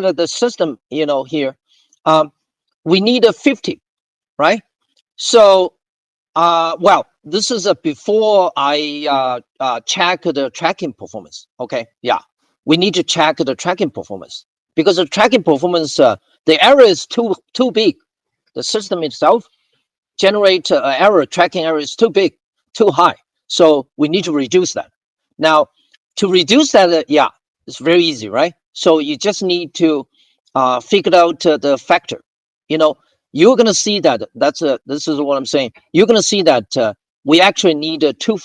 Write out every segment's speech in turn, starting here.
at the system, here, we need a 50, right? So, well, this is before I check the tracking performance. Okay, yeah, we need to check the tracking performance because the tracking performance, the error is too big. The system itself generate error, tracking error is too big, too high. So we need to reduce that. Now, to reduce that, yeah, it's very easy, right? So you just need to figure out the factor. You know, you're gonna see that this is what I'm saying. You're gonna see that we actually need a two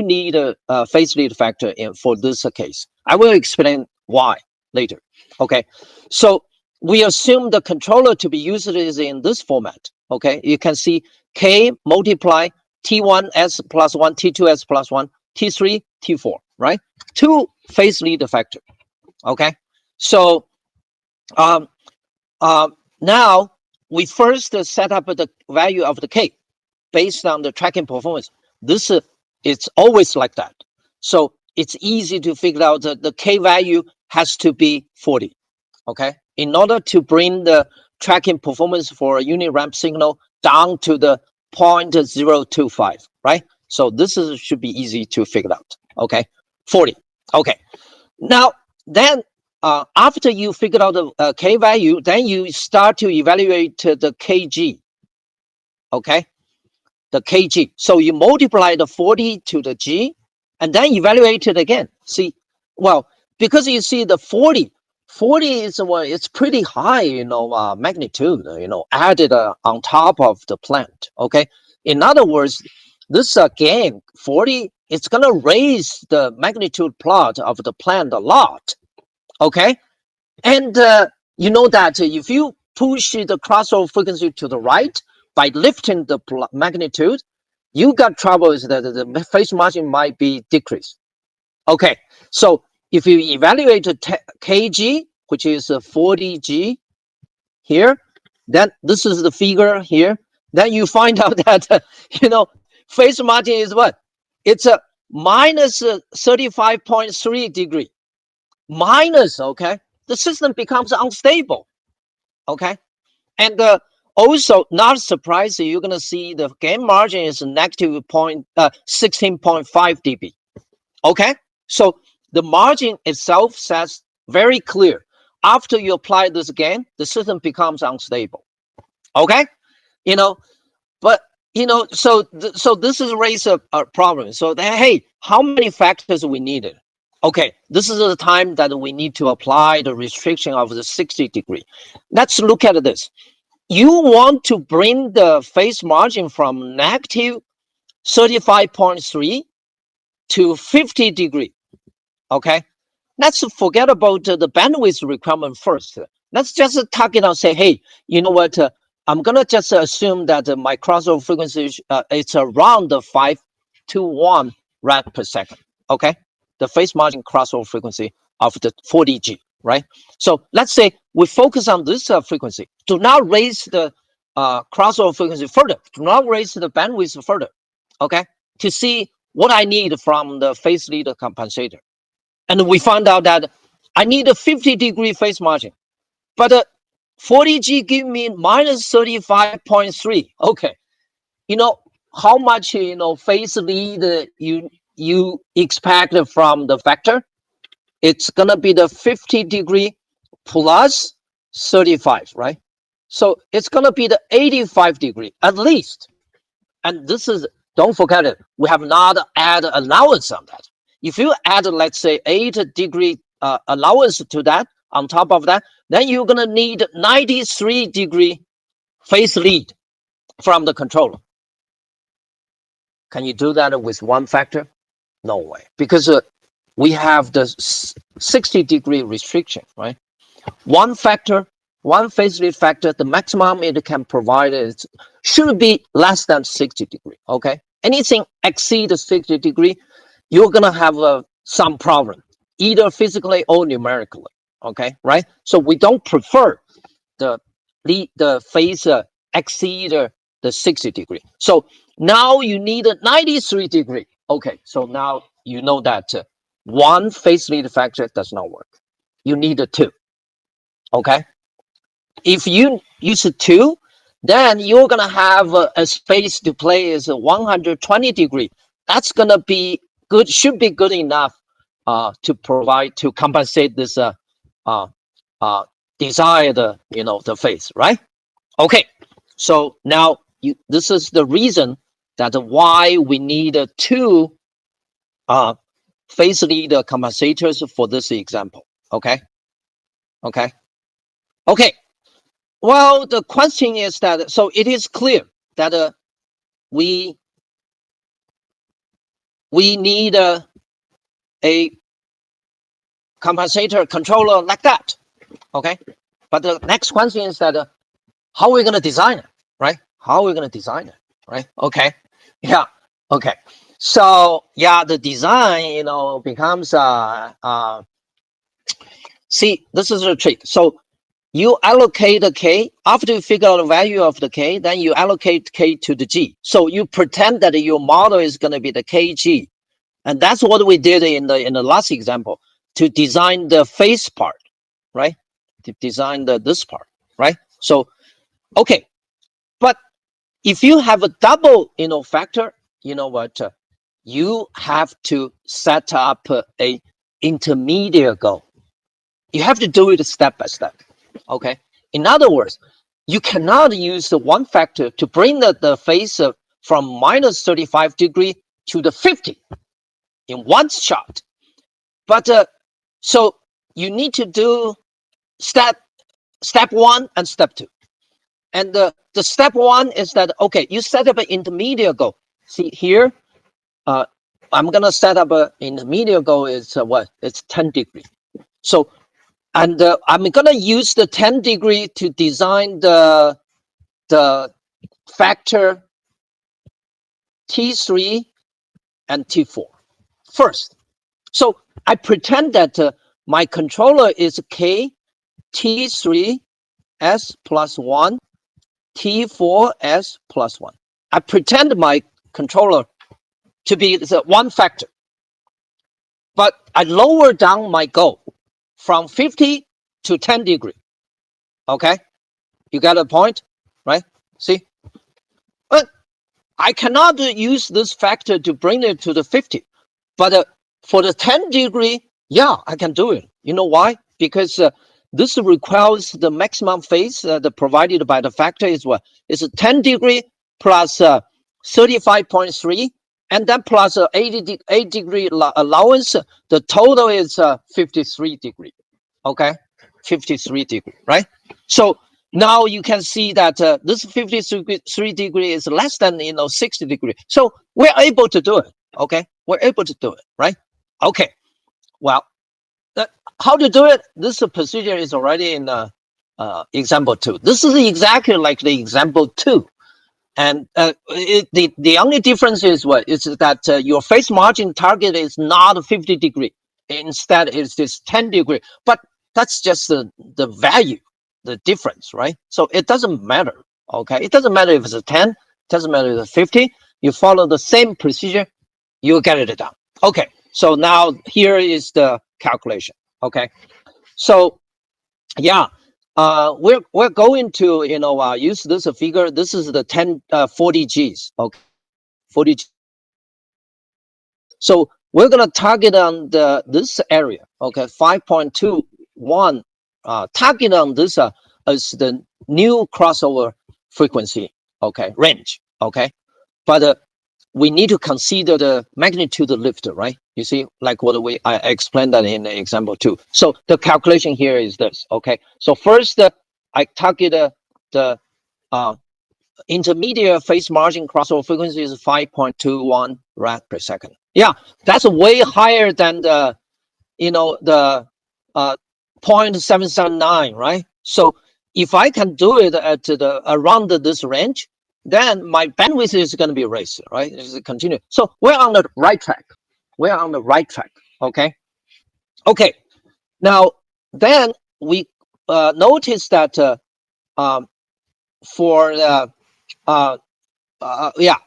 need a phase lead factor for this case. I will explain why later. Okay, so we assume the controller to be used is in this format. Okay, you can see K multiply T1s plus 1, T2s plus 1, T3, T4, right? Two phase lead factor. Okay, so um, now we first set up the value of the K based on the tracking performance. This it's always like that. So it's easy to figure out that the K value has to be 40. Okay, in order to bring the tracking performance for a unit ramp signal down to the 0.025, right? So this should be easy to figure out. Okay, 40. Okay, now then after you figured out the K value, then you start to evaluate the Kg. Okay, the Kg. So you multiply the 40 to the G and then evaluate it again. See, well, because you see the 40 is well, it's pretty high, magnitude, added on top of the plant. Okay, in other words, this again 40, it's gonna raise the magnitude plot of the plant a lot. Okay, and you know that if you push the crossover frequency to the right by lifting the magnitude, you got trouble is that the phase margin might be decreased. Okay, so if you evaluate Kg, which is 40G here, then this is the figure here. Then you find out that, phase margin is what? It's a minus 35.3 degree. Minus, okay? The system becomes unstable, okay? And also, not surprising, you're going to see the gain margin is negative 16.5 dB. Okay, so the margin itself says very clear. After you apply this gain, the system becomes unstable. Okay, but so this is raise a problem. So then, hey, how many factors we needed? Okay, this is the time that we need to apply the restriction of the 60 degree. Let's look at this. You want to bring the phase margin from negative 35.3 to 50 degree. Okay, let's forget about the bandwidth requirement first. Let's just talk it out. Say, hey, you know what? I'm gonna just assume that my crossover frequency it's around the 5 to 1 rad per second. Okay, the phase margin crossover frequency of the 40G, right? So let's say we focus on this frequency. Do not raise the crossover frequency further. Do not raise the bandwidth further. Okay, to see what I need from the phase lead compensator. And we found out that I need a 50 degree phase margin, but 40G give me minus 35.3. Okay, how much phase lead you expect from the factor? It's gonna be the 50 degree plus 35, right? So it's gonna be the 85 degree at least. And this is, don't forget it, we have not added allowance on that. If you add, let's say, 8 degree allowance to that, on top of that, then you're going to need 93 degree phase lead from the controller. Can you do that with one factor? No way, because we have the 60 degree restriction, right? One factor, one phase lead factor, the maximum it can provide is, should be less than 60 degree, okay? Anything exceed 60 degree, you're gonna have some problem, either physically or numerically. Okay, right? So we don't prefer the phase exceed the 60 degree. So now you need a 93 degree. Okay, so now you know that one phase lead factor does not work. You need a 2. Okay. If you use 2, then you're gonna have a space to play is 120 degree. That's gonna be good, should be good enough to provide, to compensate this uh, desired, the phase, right? Okay, so now this is the reason that why we need 2 phase leader compensators for this example. Okay. Well, the question is that, so it is clear that we need a compensator controller like that. Okay, but the next question is that how are we going to design it, right? How are we going to design it, right? Okay, yeah, okay. So yeah, the design, becomes see, this is a trick. So you allocate the k, after you figure out the value of the k, then you allocate k to the g. So you pretend that your model is going to be the kg, and that's what we did in the last example to design the phase part, right? To design this part, right? So okay, but if you have a double factor, you know what? You have to set up a intermediate goal. You have to do it step by step. Okay. In other words, you cannot use the one factor to bring the phase from minus 35 degree to the 50 in one shot. But so you need to do step 1 and step 2. And the step 1 is that, okay, you set up an intermediate goal. See here, I'm gonna set up an intermediate goal is what? It's 10 degree. So, and I'm gonna use the 10 degree to design the factor T3 and T4 first. So I pretend that my controller is K T3 S plus 1 T4 S plus 1. I pretend my controller to be the one factor, but I lower down my goal from 50 to 10 degree. Okay, you got a point, right? See, but I cannot use this factor to bring it to the 50, but for the 10 degree, yeah, I can do it. You know why? Because this requires the maximum phase provided by the factor is what? It's 10 degree plus 35.3, and then plus 8 degree allowance. The total is 53 degree. Okay, 53 degree, right? So now you can see that this 53 degree is less than 60 degree. So we're able to do it. Okay, we're able to do it, right? Okay, well, how to do it? This procedure is already in example 2. This is exactly like the example 2, and the only difference is what is that your phase margin target is not 50 degree. Instead, it's this 10 degree. But that's just the value, the difference, right? So it doesn't matter. Okay, it doesn't matter if it's a 10, it doesn't matter if it's 50. You follow the same procedure, you get it done. Okay, so now here is the calculation. Okay, so yeah, we're going to use this figure. This is the 40 Gs. Okay, 40 G. So we're gonna target on this area. Okay, 5.21. Target on this as the new crossover frequency. Okay, range. Okay, but we need to consider the magnitude lift, right? You see, like what I explained that in example 2. So the calculation here is this. Okay, so first I target the intermediate phase margin crossover frequency is 5.21 rad per second. Yeah, that's way higher than the 0.779, right? So if I can do it at around this range, then my bandwidth is going to be raised, right? It's continue. So we're on the right track. We're on the right track. Okay. Okay. Now then we notice that for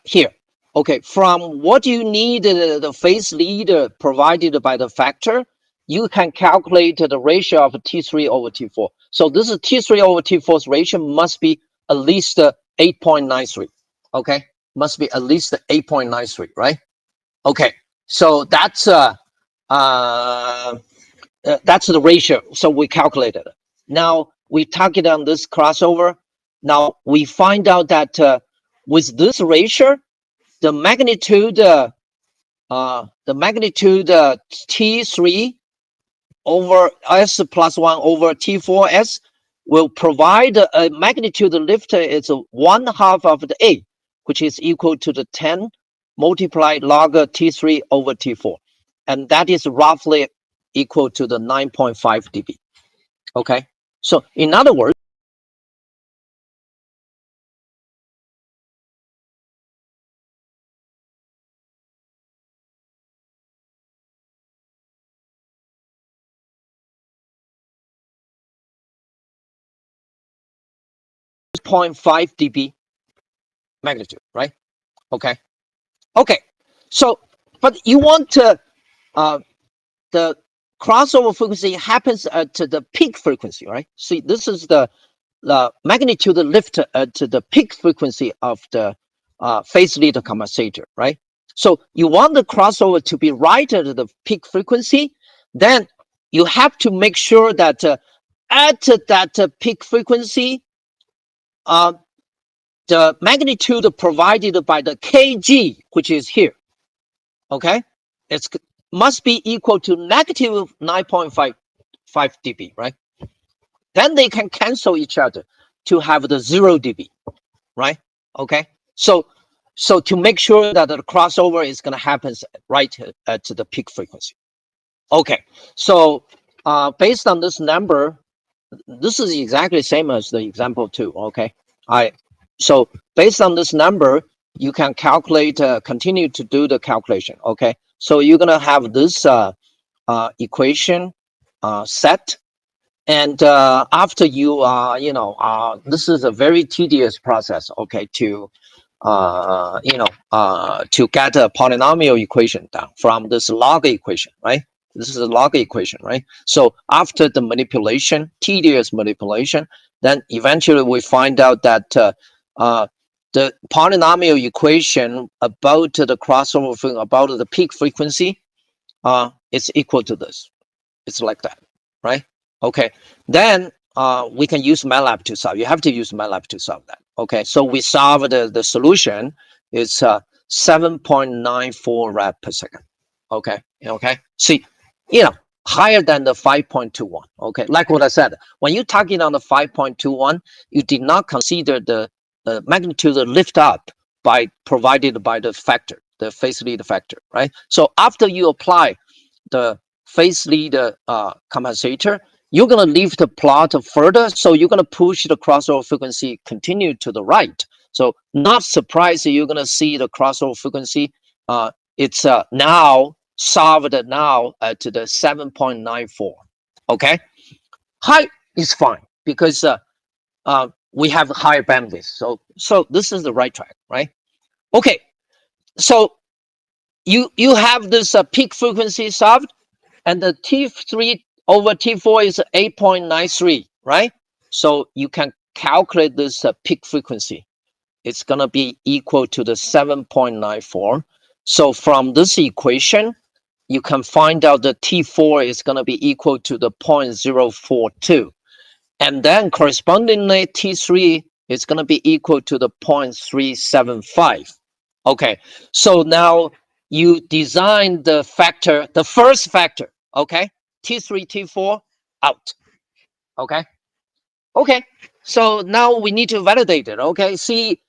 here. Okay, from what you need the phase leader provided by the factor, you can calculate the ratio of T3 over T4. So this is T3 over T4's ratio must be at least 8.93. Okay, must be at least 8.93, right? Okay, so that's the ratio. So we calculated it. Now we target on this crossover. Now we find out that with this ratio, the magnitude T3 over S plus 1 over T4S will provide a magnitude lift is 1/2 of the A, which is equal to the 10 multiplied log T3 over T4. And that is roughly equal to the 9.5 dB. Okay, so in other words, 0.5 dB magnitude, right? Okay. Okay. So, but you want to, the crossover frequency happens at the peak frequency, right? See, this is the magnitude lift at the peak frequency of the phase lead compensator, right? So you want the crossover to be right at the peak frequency, then you have to make sure that at that peak frequency, the magnitude provided by the kg, which is here, okay, it must be equal to negative 9.5 dB, right? Then they can cancel each other to have the 0 dB, right? Okay, so to make sure that the crossover is going to happen right at the peak frequency. Okay, so based on this number, this is exactly the same as the example 2. Okay, so based on this number, you can calculate, continue to do the calculation. Okay, so you're gonna have this equation set, and after you this is a very tedious process. Okay, to to get a polynomial equation down from this log equation, right? This is a log equation, right? So after the manipulation, tedious manipulation, then eventually we find out that the polynomial equation about the crossover, about the peak frequency, is equal to this. It's like that, right? Okay, then we can use MATLAB to solve. You have to use MATLAB to solve that. Okay, so we solve the solution is 7.94 rad per second. Okay, see, higher than the 5.21. Okay, like what I said, when you target on the 5.21, you did not consider the magnitude lift up provided by the factor, the phase lead factor, right? So after you apply the phase lead compensator, you're going to leave the plot further, so you're going to push the crossover frequency continue to the right. So not surprised you're going to see the crossover frequency. It's now solved now at the 7.94. Okay, high is fine because we have higher bandwidth. So this is the right track, right? Okay, so you have this peak frequency solved, and the T3 over T4 is 8.93, right? So you can calculate this peak frequency. It's going to be equal to the 7.94. So from this equation, you can find out the T4 is going to be equal to the 0.042. And then correspondingly, T3 is going to be equal to the 0.375. Okay, so now you design the factor, the first factor, okay? T3, T4, out, okay? Okay, so now we need to validate it, okay? See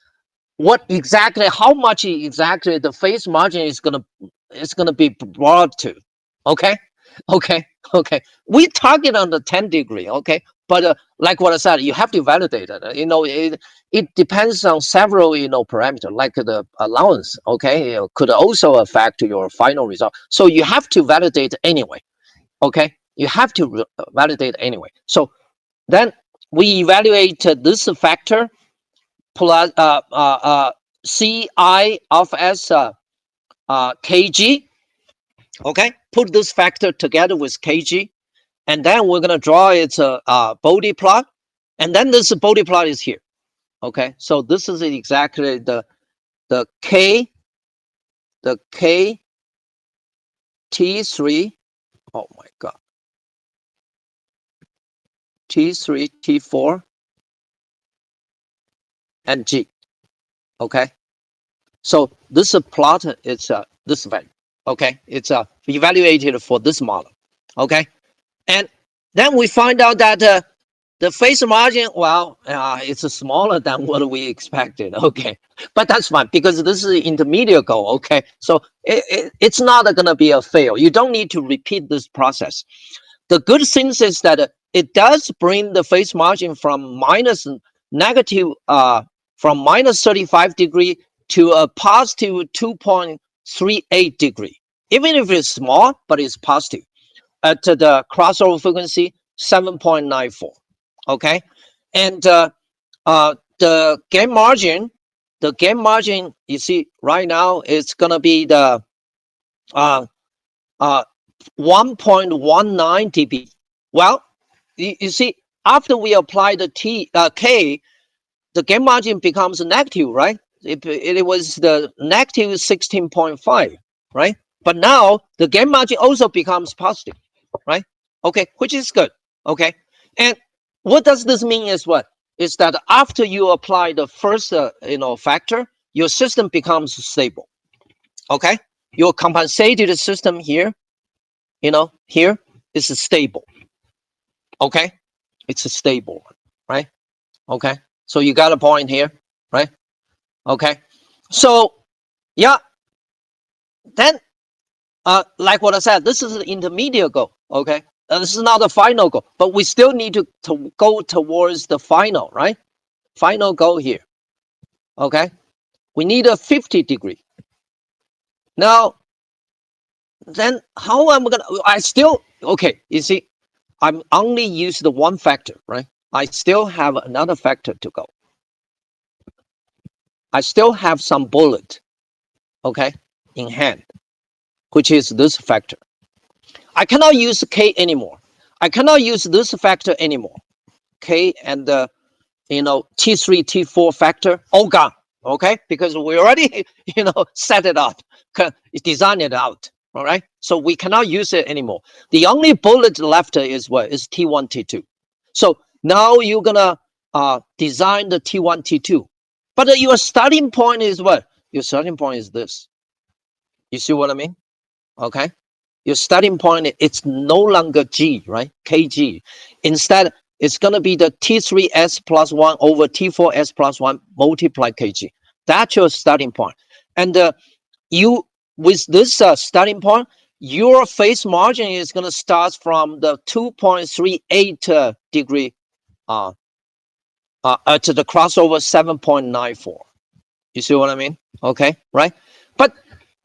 what exactly, how much exactly the phase margin is gonna be brought to, okay? Okay. We target on the 10 degree, okay? But like what I said, you have to validate it. It depends on several, parameters, like the allowance, okay? It could also affect your final result. So you have to validate anyway, okay? You have to validate anyway. So then we evaluate this factor plus Ci of S kg. Okay, put this factor together with kg, and then we're gonna draw its Bode plot, and then this Bode plot is here. Okay, so this is exactly the K T3. Oh my God, T3, T4, and G. Okay, so this plot is this value. Okay, it's evaluated for this model. Okay, and then we find out that the phase margin, well, it's smaller than what we expected. Okay, but that's fine because this is an intermediate goal. Okay, so it's not going to be a fail. You don't need to repeat this process. The good thing is that it does bring the phase margin from negative from minus 35 degree to a positive 2.38 degree. Even if it's small, but it's positive at the crossover frequency 7.94. Okay, and the gain margin, you see right now it's gonna be the 1.19 dB. Well, you see, after we apply the K, the gain margin becomes negative, right? It was the negative 16.5, right? But now the gain margin also becomes positive, right? Okay, which is good. Okay, and what does this mean is what? Is that after you apply the first factor, your system becomes stable. Okay, your compensated system here, here is stable. Okay, it's a stable, right? Okay, so you got a point here, right? Okay, so yeah, then like what I said, this is the intermediate goal. Okay, this is not the final goal, but we still need to go towards the final, right? Final goal here. Okay, we need a 50 degree. Now, then how am I gonna? I still okay. You see, I'm only use the one factor, right? I still have another factor to go. I still have some bullet, okay, in hand, which is this factor. I cannot use K anymore. I cannot use this factor anymore. K and the T3, T4 factor all gone. Okay, because we already set it up, design it out. All right, so we cannot use it anymore. The only bullet left is what is T1, T2. So now you're gonna design the T1, T2, but your starting point is what? Your starting point is this. You see what I mean? Okay, your starting point, it's no longer G, right? Kg. Instead, it's gonna be the T3s plus 1 over T4s plus 1 multiply Kg. That's your starting point. And you, with this starting point, your phase margin is gonna start from the 2.38 degree to the crossover 7.94. You see what I mean? Okay, right? But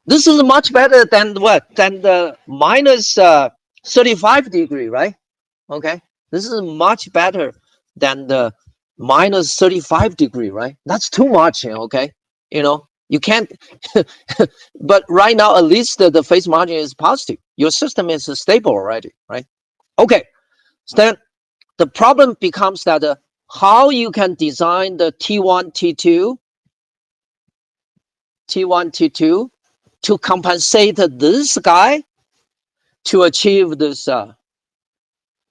this is much better than what? Than the minus 35 degree, right? Okay, this is much better than the minus 35 degree, right? That's too much, okay? You can't, but right now, at least the phase margin is positive. Your system is stable already, right? Okay, so then the problem becomes that how you can design the T1, T2, to compensate this guy to achieve this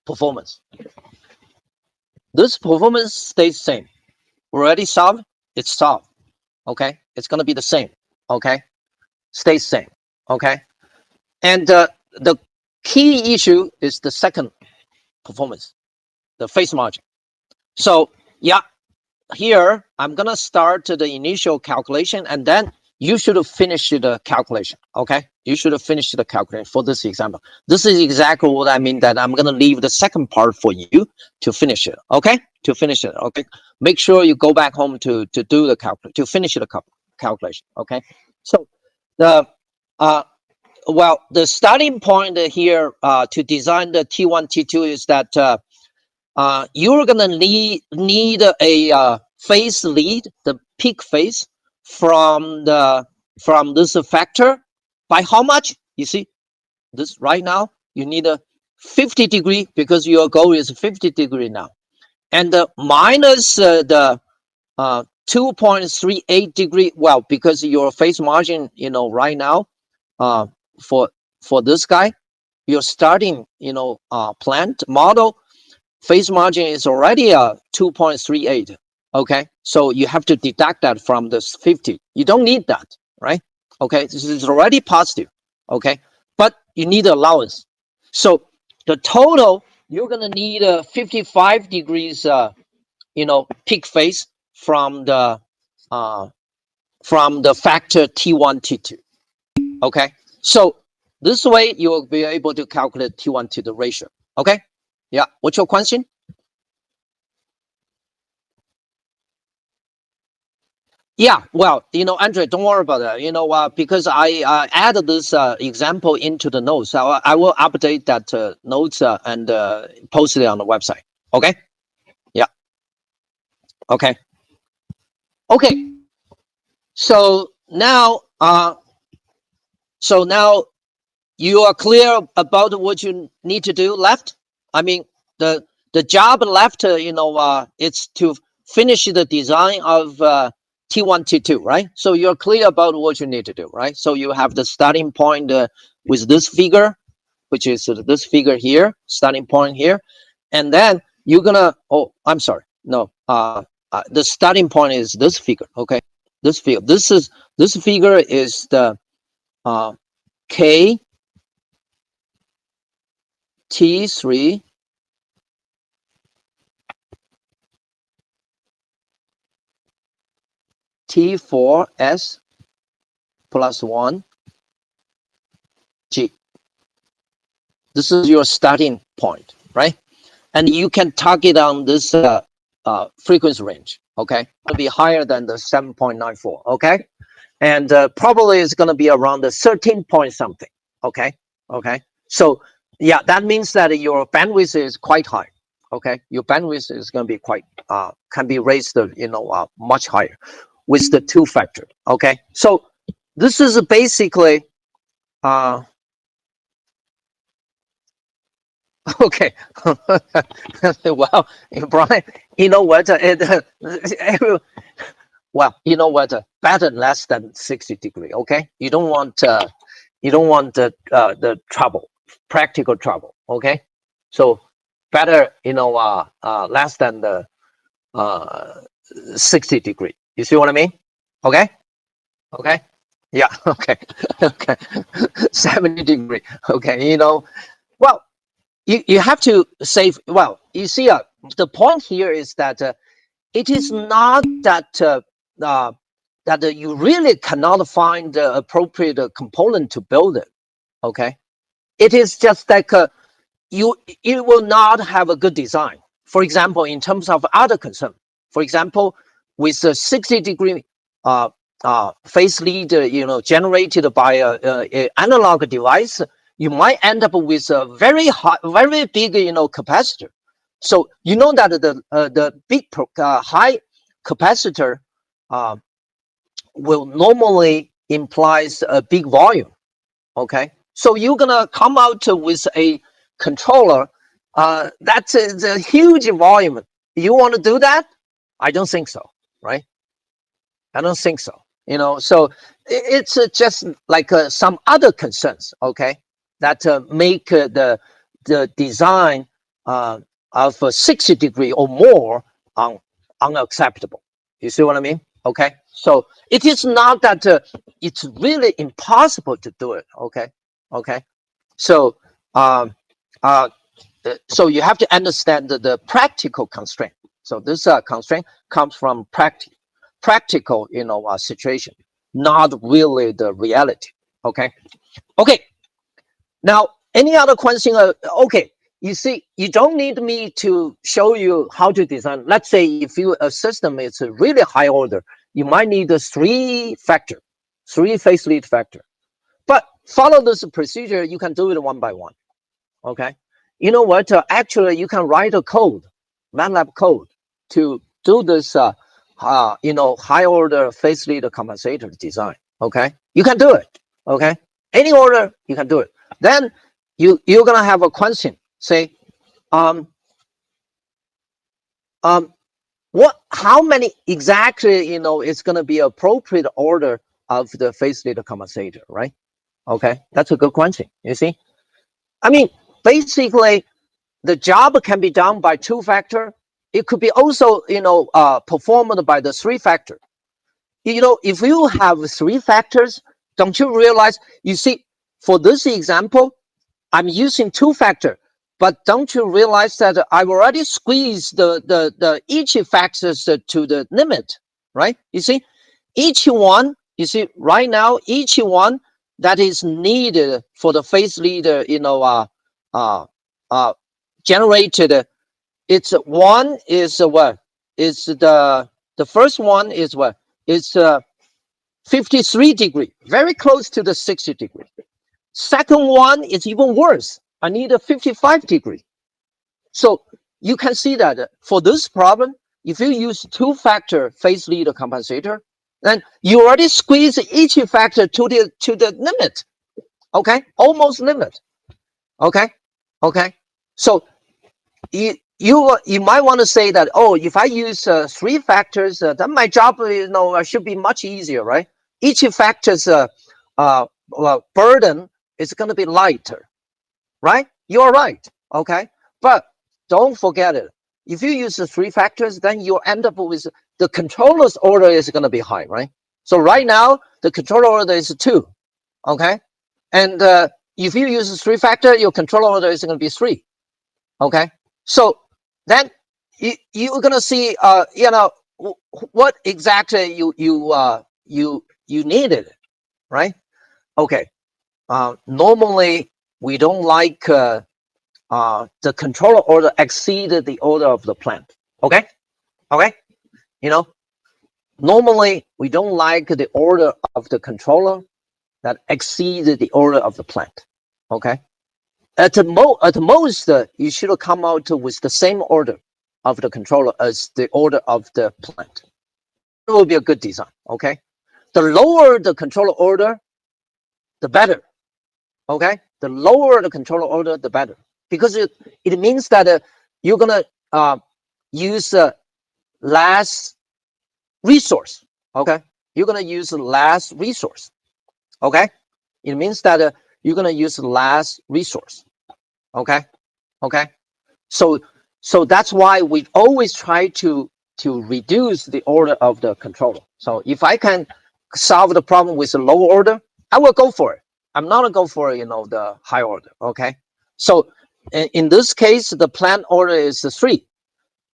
performance. This performance stays same. Already solved, it's solved. Okay, it's gonna be the same. Okay, stays same. Okay, and the key issue is the second performance, the phase margin. So yeah, here I'm gonna start the initial calculation, and then you should finish the calculation. Okay, you should finish the calculation for this example. This is exactly what I mean, that I'm gonna leave the second part for you to finish it. Okay, to finish it. Okay, make sure you go back home to do the to finish the calculation. Okay, so the well, the starting point here to design the T1, T2 is that you're gonna need a phase lead, the peak phase from this factor by how much? You see, this right now you need 50 degree because your goal is 50 degree now, and minus the 2.38 degree. Well, because your phase margin, right now, for this guy, your starting, plant model phase margin is already 2.38. Okay, so you have to deduct that from this 50. You don't need that, right? Okay, this is already positive. Okay, but you need allowance. So the total, you're gonna need 55 degrees, peak phase from the factor T1 T2. Okay, so this way you will be able to calculate T1 to the ratio. Okay, yeah. What's your question? Yeah, well, Andre, don't worry about that. Because I added this example into the notes. I will update that notes and post it on the website. Okay. Yeah. Okay. Okay. So now, you are clear about what you need to do left. I mean, the job left, it's to finish the design of T1, T2, right? So you're clear about what you need to do, right? So you have the starting point with this figure, which is this figure here, starting point here, and then you're gonna. Oh, I'm sorry. No, the starting point is this figure. Okay, this figure. This figure is the K T3 T4S plus 1 G. This is your starting point, right? And you can target on this frequency range, okay? It'll be higher than the 7.94, okay? And probably it's gonna be around the 13 point something, okay? Okay, so yeah, that means that your bandwidth is quite high, okay? Your bandwidth is gonna be quite, can be raised, much higher with the 2 factor, okay? So this is basically, okay. Well, Brian, you know what? Well, you know what? Better less than 60 degree. Okay, you don't want the trouble, practical trouble. Okay, so better, less than the 60 degree. You see what I mean? Okay. Okay. Yeah. Okay. Okay. 70 degree. Okay. Well, you have to save. Well, you see, the point here is that it is not that that you really cannot find the appropriate component to build it. Okay, it is just like it will not have a good design. For example, in terms of other concern, for example, with a 60 degree phase lead, generated by a analog device, you might end up with a very big, capacitor. So that the big high capacitor will normally implies a big volume. Okay, so you're gonna come out with a controller that's a huge volume. You want to do that? I don't think so, right? I don't think so. So it's just like some other concerns, okay, that make the design of a 60 degree or more unacceptable. You see what I mean? Okay, so it is not that it's really impossible to do it. Okay, okay. So so you have to understand the practical constraint. So this constraint comes from practical, situation, not really the reality. Okay, okay. Now, any other question? Okay, you see, you don't need me to show you how to design. Let's say if a system is a really high order, you might need a 3 phase lead factor. But follow this procedure, you can do it one by one. Okay, you know what? Actually, you can write a code, MATLAB code, to do this. High order phase lead compensator design. Okay, you can do it. Okay, any order you can do it. Then you're gonna have a question. say, um, how many exactly, it's going to be appropriate order of the phase leader compensator, right? Okay, that's a good question. You see, I mean, basically, the job can be done by 2-factor. It could be also, performed by the 3-factor. If you have 3 factors, don't you realize? You see, for this example, I'm using 2-factor, but don't you realize that I've already squeezed the each factors to the limit, right? You see, each one, right now, each one that is needed for the phase leader, generated, it's one is what? Is the first one is what? It's 53 degree, very close to the 60 degree. Second one is even worse. I need a 55 degree. So you can see that for this problem, if you use 2-factor phase leader compensator, then you already squeeze each factor to the limit. Okay, almost limit. Okay, so you might want to say that, oh, if I use 3 factors, then my job should be much easier, right? Each factor's burden is going to be lighter, right? You're right. Okay, but don't forget it. If you use the 3 factors, then you end up with the controller's order is going to be high, right? So right now the controller order is 2. Okay, and if you use the 3-factor, your controller order is going to be 3. Okay, so then you're going to see what exactly you needed, right? Okay, normally we don't like the controller order exceeded the order of the plant. Okay, normally we don't like the order of the controller that exceeded the order of the plant. Okay, at most you should come out with the same order of the controller as the order of the plant. It will be a good design. Okay, the lower the controller order, the better. Okay, the lower the controller order, the better, because it means that you're gonna use less resource. Okay, you're gonna use less resource. Okay, it means that you're gonna use less resource. Okay, so that's why we always try to reduce the order of the controller. So if I can solve the problem with a low order, I will go for it. I'm not gonna go for the high order. Okay, so in this case, the plant order is 3,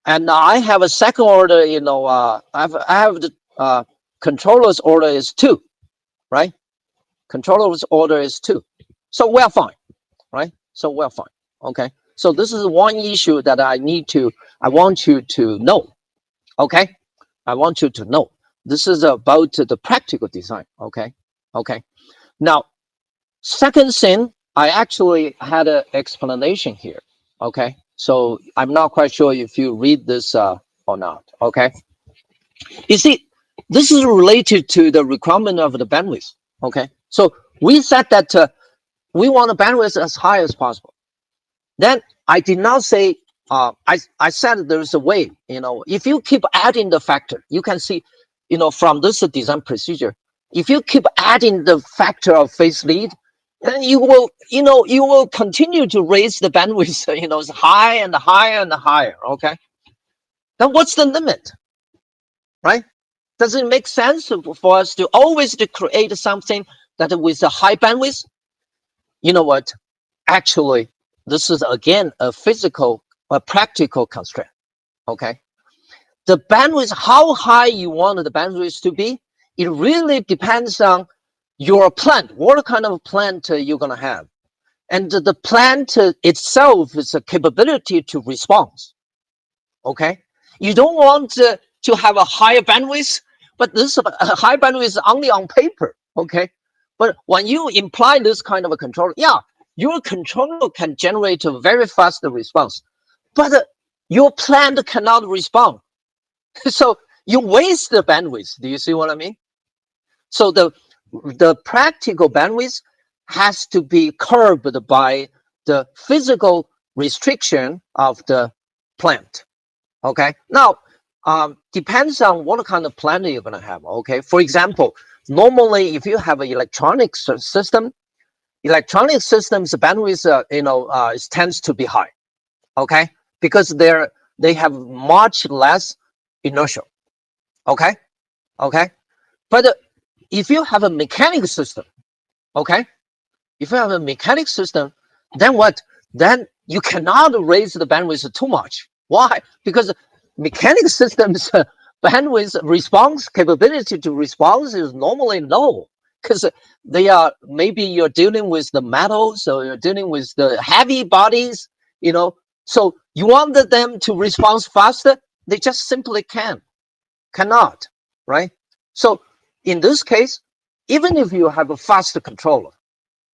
and I have a second order. I have the controller's order is 2, right? Controller's order is 2, so we're fine, right? So we're fine. Okay, so this is one issue that I want you to know. Okay, I want you to know. This is about the practical design. Okay, now, second thing, I actually had an explanation here. Okay, so I'm not quite sure if you read this or not. Okay, you see, this is related to the requirement of the bandwidth. Okay, so we said that we want the bandwidth as high as possible. Then I did not say, I said there's a way, if you keep adding the factor, you can see, from this design procedure, if you keep adding the factor of phase lead, then you will continue to raise the bandwidth, it's high and higher and higher. Okay, then what's the limit, right? Does it make sense for us to always to create something that with a high bandwidth? You know what? Actually, this is again a practical constraint. Okay, the bandwidth, how high you want the bandwidth to be, it really depends on your plant, what kind of plant you're gonna have, and the plant itself is a capability to respond. Okay, you don't want to have a higher bandwidth, but this high bandwidth is only on paper. Okay, but when you imply this kind of a control, yeah, your controller can generate a very fast response, but your plant cannot respond. So you waste the bandwidth. Do you see what I mean? So the practical bandwidth has to be curbed by the physical restriction of the plant. Okay, now depends on what kind of plant you're going to have. Okay, for example, normally if you have an electronic system, electronic systems bandwidth tends to be high. Okay, because they have much less inertia. Okay, but if you have a mechanical system, okay, if you have a mechanic system, then what? Then you cannot raise the bandwidth too much. Why? Because mechanic systems bandwidth response capability to response is normally low, because they are, maybe you're dealing with the metals, or you're dealing with the heavy bodies, so you want them to respond faster, they just simply cannot, right? So in this case, even if you have a faster controller,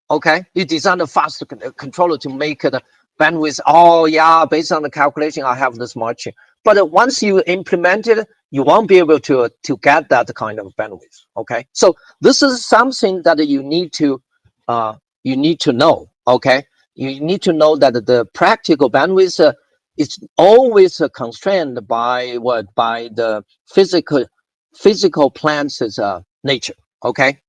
okay, you design a faster controller to make the bandwidth, oh yeah, based on the calculation, I have this much. But once you implement it, you won't be able to get that kind of bandwidth. Okay, so this is something that you need to know. Okay, you need to know that the practical bandwidth is always constrained by what? By the physical plant's nature. Okay,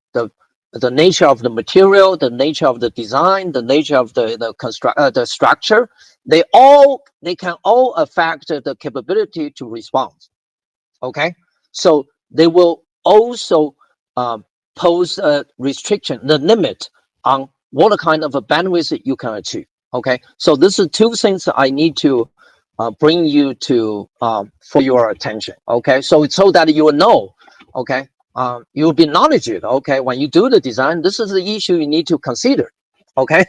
the nature of the material, the nature of the design, the nature of the structure, they can all affect the capability to respond. Okay, so they will also pose a restriction, the limit on what kind of a bandwidth you can achieve. Okay, so this is two things I need to bring you to for your attention. Okay, so that you will know. Okay, you'll be knowledgeable. Okay, when you do the design, this is the issue you need to consider. Okay,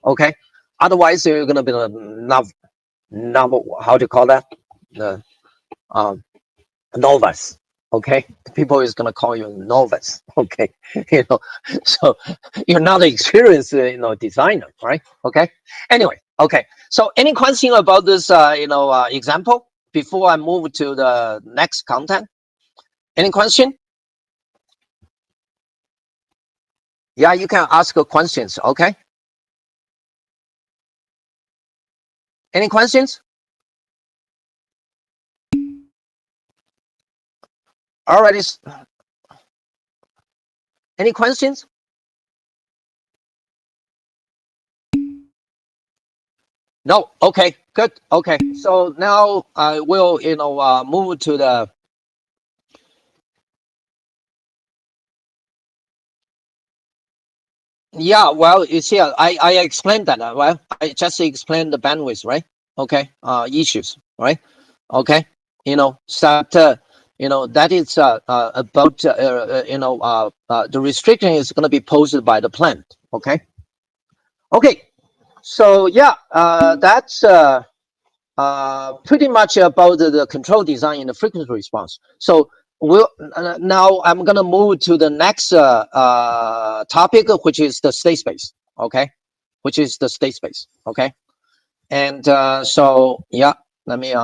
okay. Otherwise, you're gonna be how to call that, the novice. Okay, people is gonna call you novice. Okay, so you're not an experienced designer, right? Okay. Anyway, okay. So any question about this example before I move to the next content? Any question? Yeah, you can ask questions. Okay. Any questions? Already. Any questions? No. Okay. Good. Okay. So now I will move to the. Yeah, well, you see, I explained that. Well, I just explained the bandwidth, right? Okay, issues, right? Okay, so that is about the restriction is going to be posed by the plant. Okay, okay, so yeah, that's pretty much about the control design and the frequency response. So now I'm gonna move to the next topic, which is the state space. Okay, which is the state space. Okay, and so yeah, let me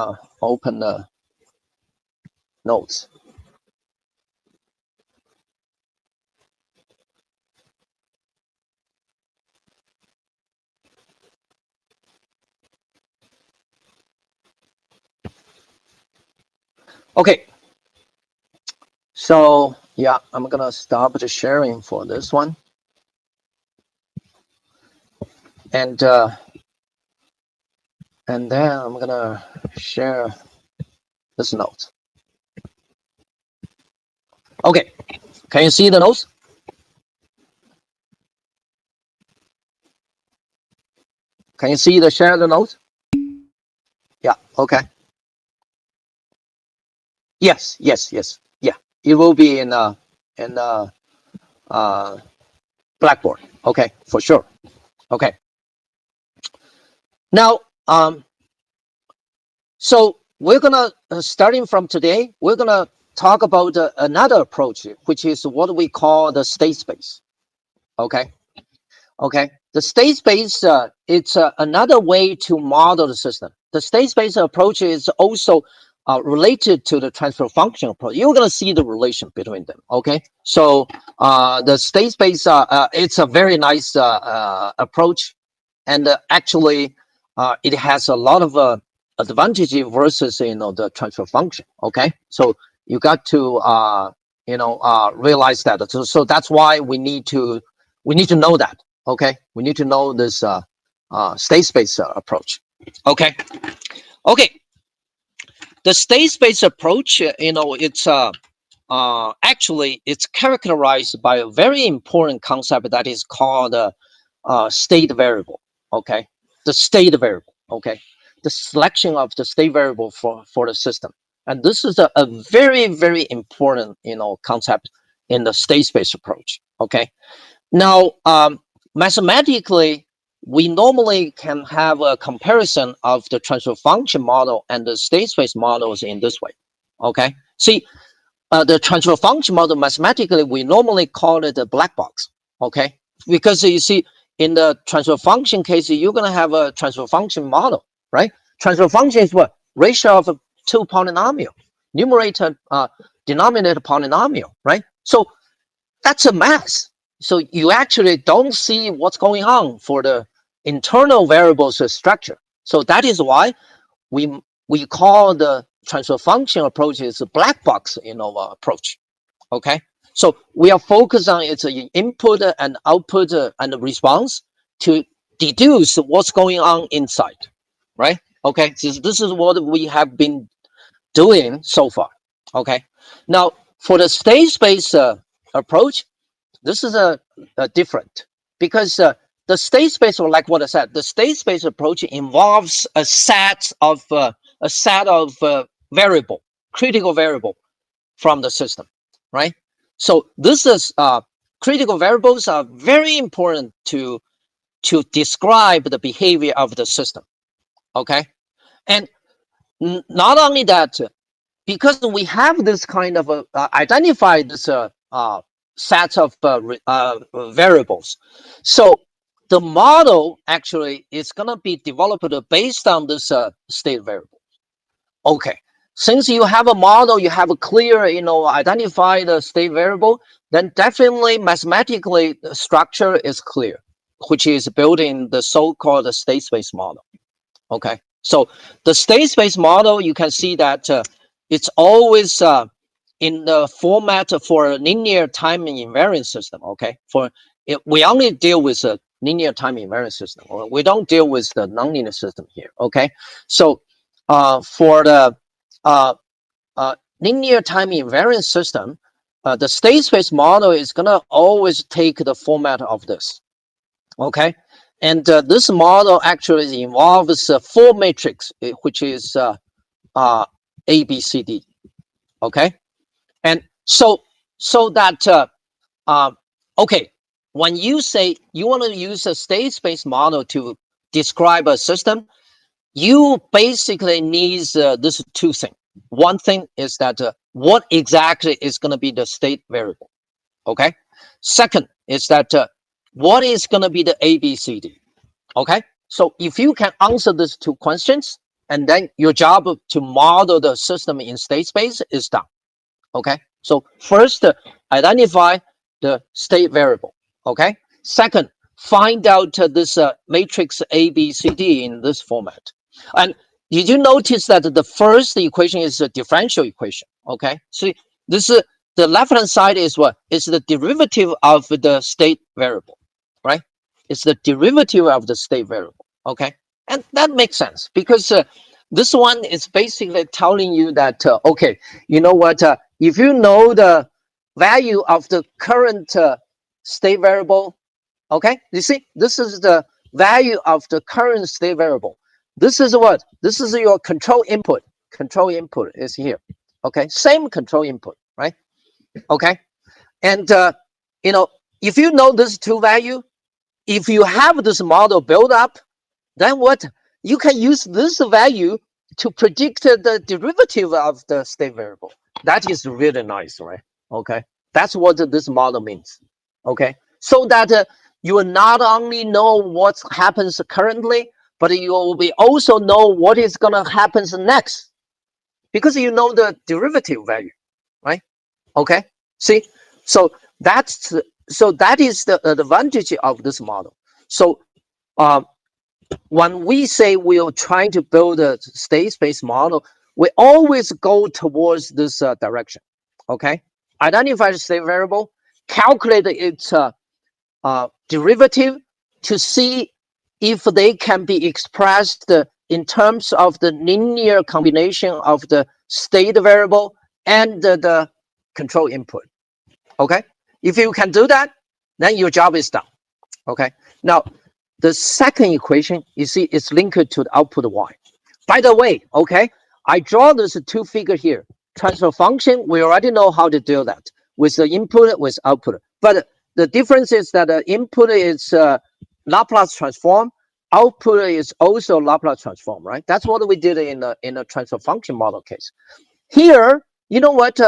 open the notes. Okay, so yeah, I'm gonna stop the sharing for this one, and then I'm gonna share this note. Okay, can you see the notes? Can you see the share the notes? Yeah. Okay. Yes. Yeah. It will be in Blackboard. Okay, for sure. Okay. Now, so we're gonna starting from today, we're gonna talk about another approach, which is what we call the state space. Okay. Okay. The state space, it's another way to model the system. The state space approach is also related to the transfer function approach. You're going to see the relation between them. Okay. So the state space, it's a very nice approach. And actually, it has a lot of advantage versus the transfer function. Okay, so you got to realize that. So that's why we need to know that. Okay, we need to know this state space approach. Okay, the state space approach, it's actually it's characterized by a very important concept that is called state variable. Okay, the state variable. Okay, the selection of the state variable for the system, and this is a very, very important concept in the state space approach. Okay, now mathematically we normally can have a comparison of the transfer function model and the state space models in this way. Okay, see, the transfer function model, mathematically we normally call it a black box. Okay, because you see, in the transfer function case, you're going to have a transfer function model, right? Transfer function is what? Ratio of two polynomial, numerator denominator polynomial, right? So that's a math. So you actually don't see what's going on for the internal variables structure. So that is why we call the transfer function approach is a black box approach. Okay, so we are focused on its input and output and response to deduce what's going on inside, right? Okay, this is what we have been doing so far. Okay, now for the state space approach, this is a different, because the state space, or like what I said, the state space approach involves a set of variable, critical variable from the system, right? So this is critical variables are very important to describe the behavior of the system. Okay, and not only that, because we have this kind of identify this set of variables, so the model actually is going to be developed based on this state variable. Okay, since you have a model, you have a clear, identified state variable, then definitely mathematically the structure is clear, which is built in the so-called state space model. Okay, so the state space model, you can see that it's always in the format for a linear time invariant system. Okay, we only deal with a linear time invariant system, or we don't deal with the nonlinear system here. Okay, so for the linear time invariant system, the state space model is gonna always take the format of this. Okay, and this model actually involves four matrix, which is A, B, C, D. Okay, and so that okay, when you say you want to use a state space model to describe a system, you basically need this two things. One thing is that what exactly is going to be the state variable. Okay. Second is that what is going to be the ABCD. Okay. So if you can answer these two questions, and then your job to model the system in state space is done. Okay. So first, identify the state variable. Okay. Second, find out this matrix ABCD in this format. And did you notice that the first equation is a differential equation? Okay, so this is the left-hand side is what? It's the derivative of the state variable, right? It's the derivative of the state variable. Okay, and that makes sense because this one is basically telling you that okay, you know what? If you know the value of the current state variable, okay, you see, this is the value of the current state variable. This is what? This is your control input. Control input is here. Okay, same control input, right? Okay, and if you know this two value, if you have this model built up, then what? You can use this value to predict the derivative of the state variable. That is really nice, right? Okay, that's what this model means. Okay, so that you will not only know what happens currently, but you will be also know what is going to happen next, because you know the derivative value, right? Okay, see, so that is the advantage of this model. So when we say we're trying to build a state space model, we always go towards this direction. Okay, identify the state variable, calculate its derivative to see if they can be expressed in terms of the linear combination of the state variable and the control input. Okay, if you can do that, then your job is done. Okay, now the second equation, you see, is linked to the output y. By the way, okay, I draw this two figure here. Transfer function, we already know how to do that with the input, with output. But the difference is that the input is Laplace transform, output is also Laplace transform, right? That's what we did in a transfer function model case. Here, you know what?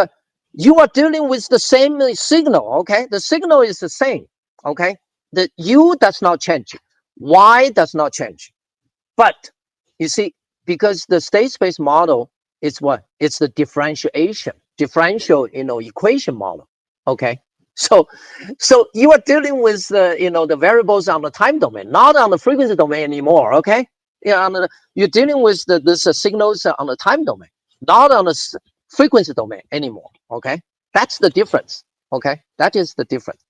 You are dealing with the same signal, okay? The signal is the same, okay? The u does not change, y does not change. But you see, because the state space model is what? It's the differential, equation model, okay? So you are dealing with the variables on the time domain, not on the frequency domain anymore, okay? Yeah, you're dealing with this signals on the time domain, not on the frequency domain anymore, okay? That's the difference, okay? That is the difference.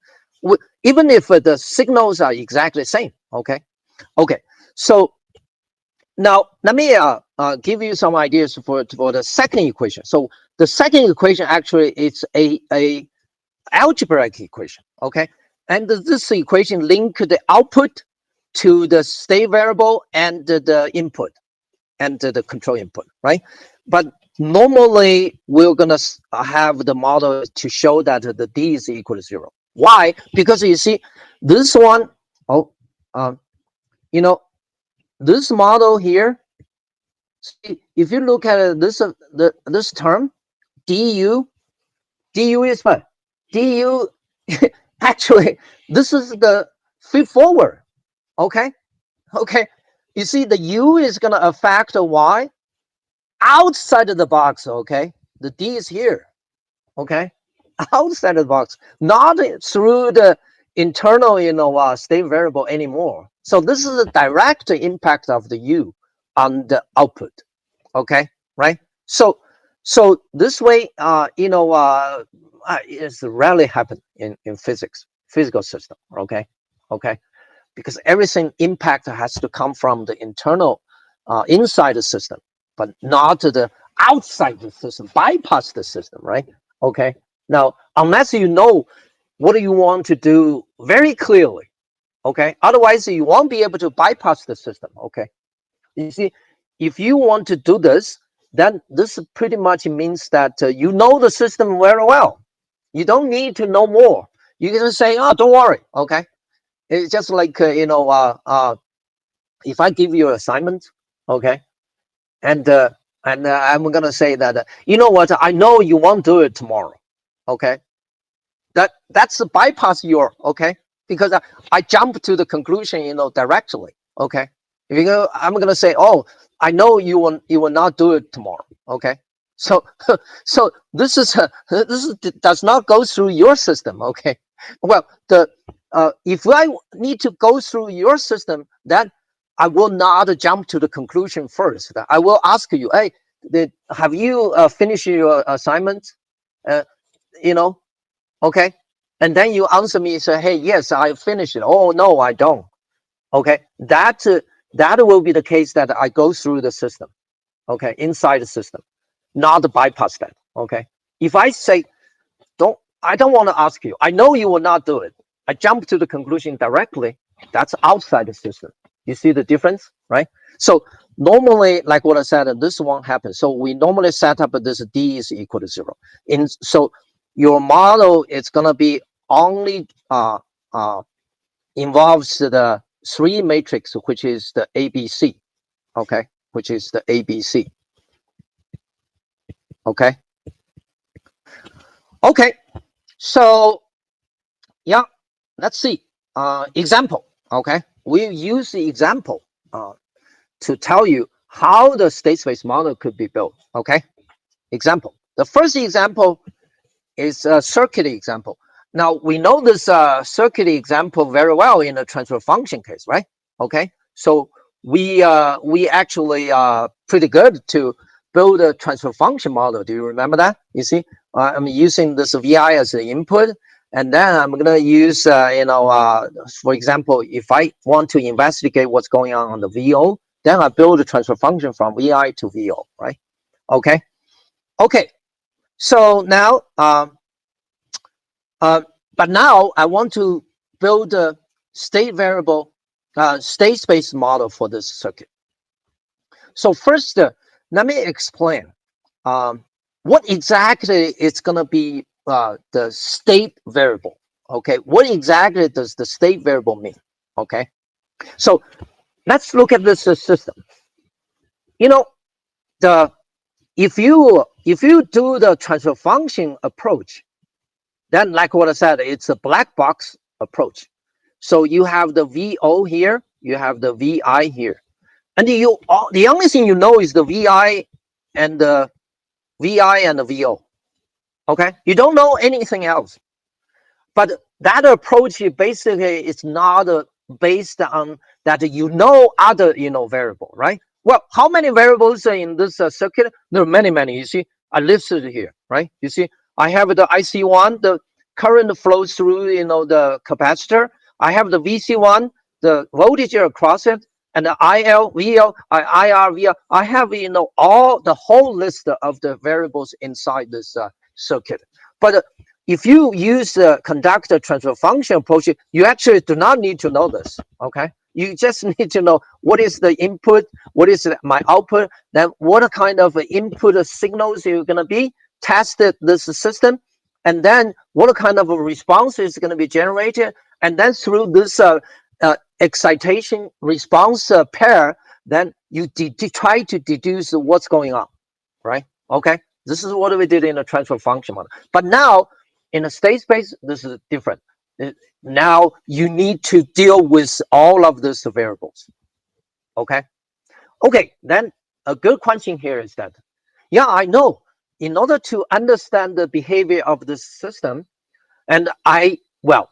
Even if the signals are exactly the same, okay? Okay, so now let me give you some ideas for the second equation. So the second equation actually is a algebraic equation, okay? And this equation link the output to the state variable and the input and the control input, right? But normally we're gonna have the model to show that the d is equal to 0. Why? Because you see this one, this model here, see, if you look at this term, du is what? Du actually, this is the feed forward, okay? Okay, you see the u is gonna affect the y outside of the box, okay? The d is here, okay? Outside of the box, not through the internal, state variable anymore. So this is a direct impact of the u on the output, okay? Right? So this way, it's rarely happen in physical system, okay? Okay, because everything impact has to come from the internal, inside the system, but not the outside the system, bypass the system, right? Okay. Now, unless you know what you want to do very clearly, okay, otherwise you won't be able to bypass the system, okay? You see, if you want to do this, then this pretty much means that you know the system very well. You don't need to know more. You can say, oh, don't worry, okay? It's just like, if I give you an assignment, okay, and I'm gonna say that, you know what, I know you won't do it tomorrow, okay? That's a bypass your, okay? Because I jump to the conclusion, directly, okay? If you go, I'm gonna say, oh, I know you will not do it tomorrow, okay? So so this does not go through your system, okay? Well, if I need to go through your system, then I will not jump to the conclusion first. I will ask you, hey, have you finished your assignment? You know, okay? And then you answer me, say, hey, yes, I finished it. Oh, no, I don't. Okay, that will be the case that I go through the system, okay, inside the system, not bypass that, okay? If I say, I don't want to ask you, I know you will not do it, I jump to the conclusion directly, that's outside the system. You see the difference, right? So normally, like what I said, this won't happen. So we normally set up this d is equal to 0. So your model is going to be only involves the 3 matrix, which is the ABC, okay, which is the ABC, okay. Okay, so yeah, let's see. Example, okay. We use the example to tell you how the state space model could be built, okay. Example. The first example is a circuit example. Now we know this circuit example very well in a transfer function case, right? Okay, so we actually pretty good to build a transfer function model. Do you remember that? You see, I'm using this VI as the input, and then I'm gonna use for example, if I want to investigate what's going on the VO, then I build a transfer function from VI to VO, right? Okay. So now but now I want to build a state variable state space model for this circuit. So first, let me explain what exactly is going to be the state variable. Okay, what exactly does the state variable mean? Okay, so let's look at this system. You know, if you do the transfer function approach, then like what I said, it's a black box approach. So you have the VO here, you have the VI here, and the only thing you know is the VI and the VO. Okay, you don't know anything else. But that approach basically is not based on that other variable, right? Well, how many variables are in this circuit? There are many. You see, I listed here, right? You see, I have the IC1, the current flows through the capacitor. I have the VC1, the voltage across it, and the IL, VL, IR, VR. I have all the whole list of the variables inside this circuit. But if you use the conductor transfer function approach, you actually do not need to know this. Okay, you just need to know what is the input, what is my output, then what kind of input signals you're going to be tested this system, and then what kind of a response is going to be generated, and then through this excitation response pair, then you try to deduce what's going on, right? Okay, this is what we did in a transfer function model. But now in a state space, this is different. Now you need to deal with all of these variables. Okay, then a good question here is that, yeah, I know in order to understand the behavior of this system, and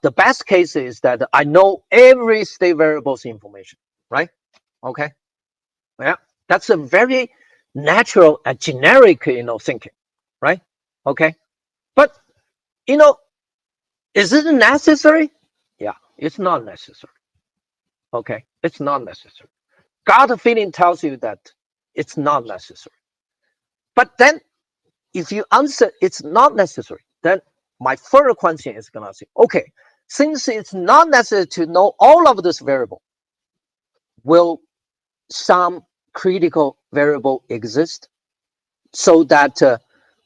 the best case is that I know every state variable's information, right? Okay, yeah, that's a very natural and generic thinking, right? Okay, but is it necessary? Yeah, it's not necessary. Okay, it's not necessary. Gut feeling tells you that it's not necessary. But then if you answer it's not necessary, then my further question is going to say, okay, since it's not necessary to know all of this variable, will some critical variable exist so that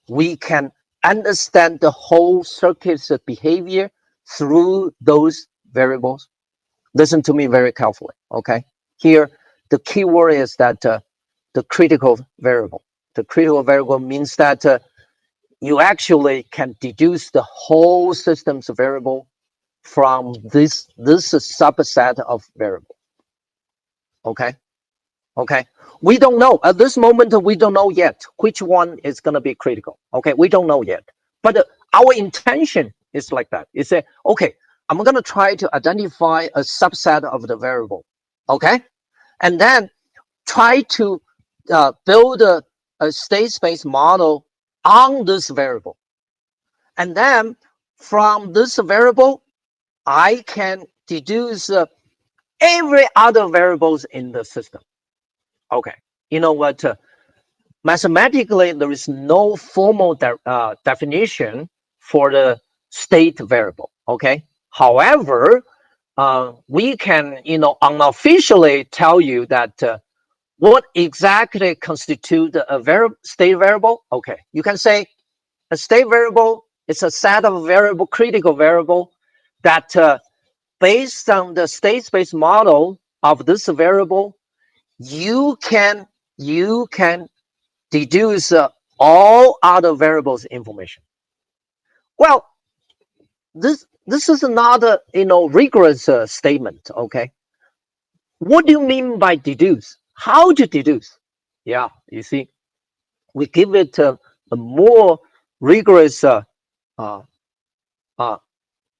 we can understand the whole circuit's behavior through those variables? Listen to me very carefully. Okay, here the key word is that the critical variable. The critical variable means that you actually can deduce the whole system's variable from this subset of variable. Okay, we don't know at this moment. We don't know yet which one is going to be critical. Okay, we don't know yet, but our intention is like that. You say, okay, I'm going to try to identify a subset of the variable. Okay, and then try to build a state space model on this variable, and then from this variable I can deduce every other variables in the system. Okay, you know what? Mathematically, there is no formal definition for the state variable. Okay, however, we can unofficially tell you that what exactly constitutes a state variable. Okay, you can say a state variable is a set of critical variable that based on the state space model of this variable, you can deduce all other variables information. Well, this is not a rigorous statement. Okay, what do you mean by deduce? How to deduce? Yeah, you see, we give it a more rigorous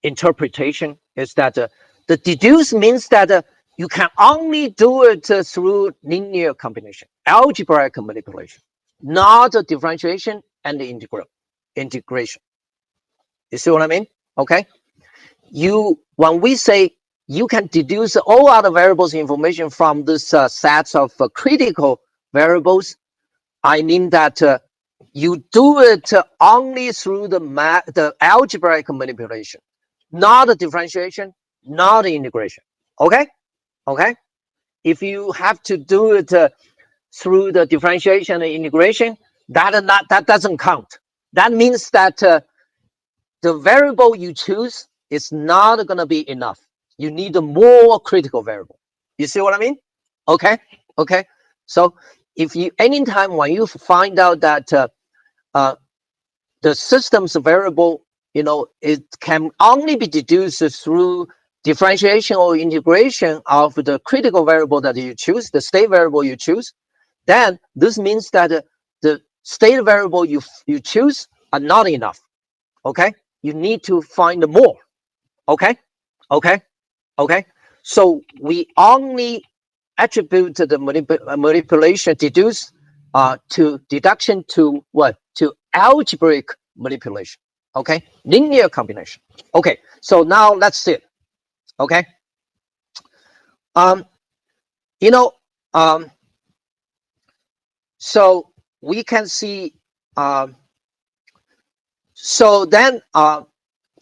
interpretation. Is that the deduce means that You can only do it through linear combination, algebraic manipulation, not differentiation and integration. You see what I mean? Okay. When we say you can deduce all other variables information from this sets of critical variables, I mean that you do it only through the algebraic manipulation, not the differentiation, not the integration. Okay. Okay. If you have to do it through the differentiation and integration, that doesn't count. That means that the variable you choose is not going to be enough. You need a more critical variable. You see what I mean? Okay. Okay. So if you anytime when you find out that the system's variable, it can only be deduced through differentiation or integration of the critical variable that you choose, the state variable you choose, then this means that the state variable you choose are not enough. Okay, you need to find more. Okay, okay, okay. So we only attribute the manipulation deduce to deduction to what? To algebraic manipulation. Okay, linear combination. Okay, so now let's see it. Okay, you know, so we can see. So then,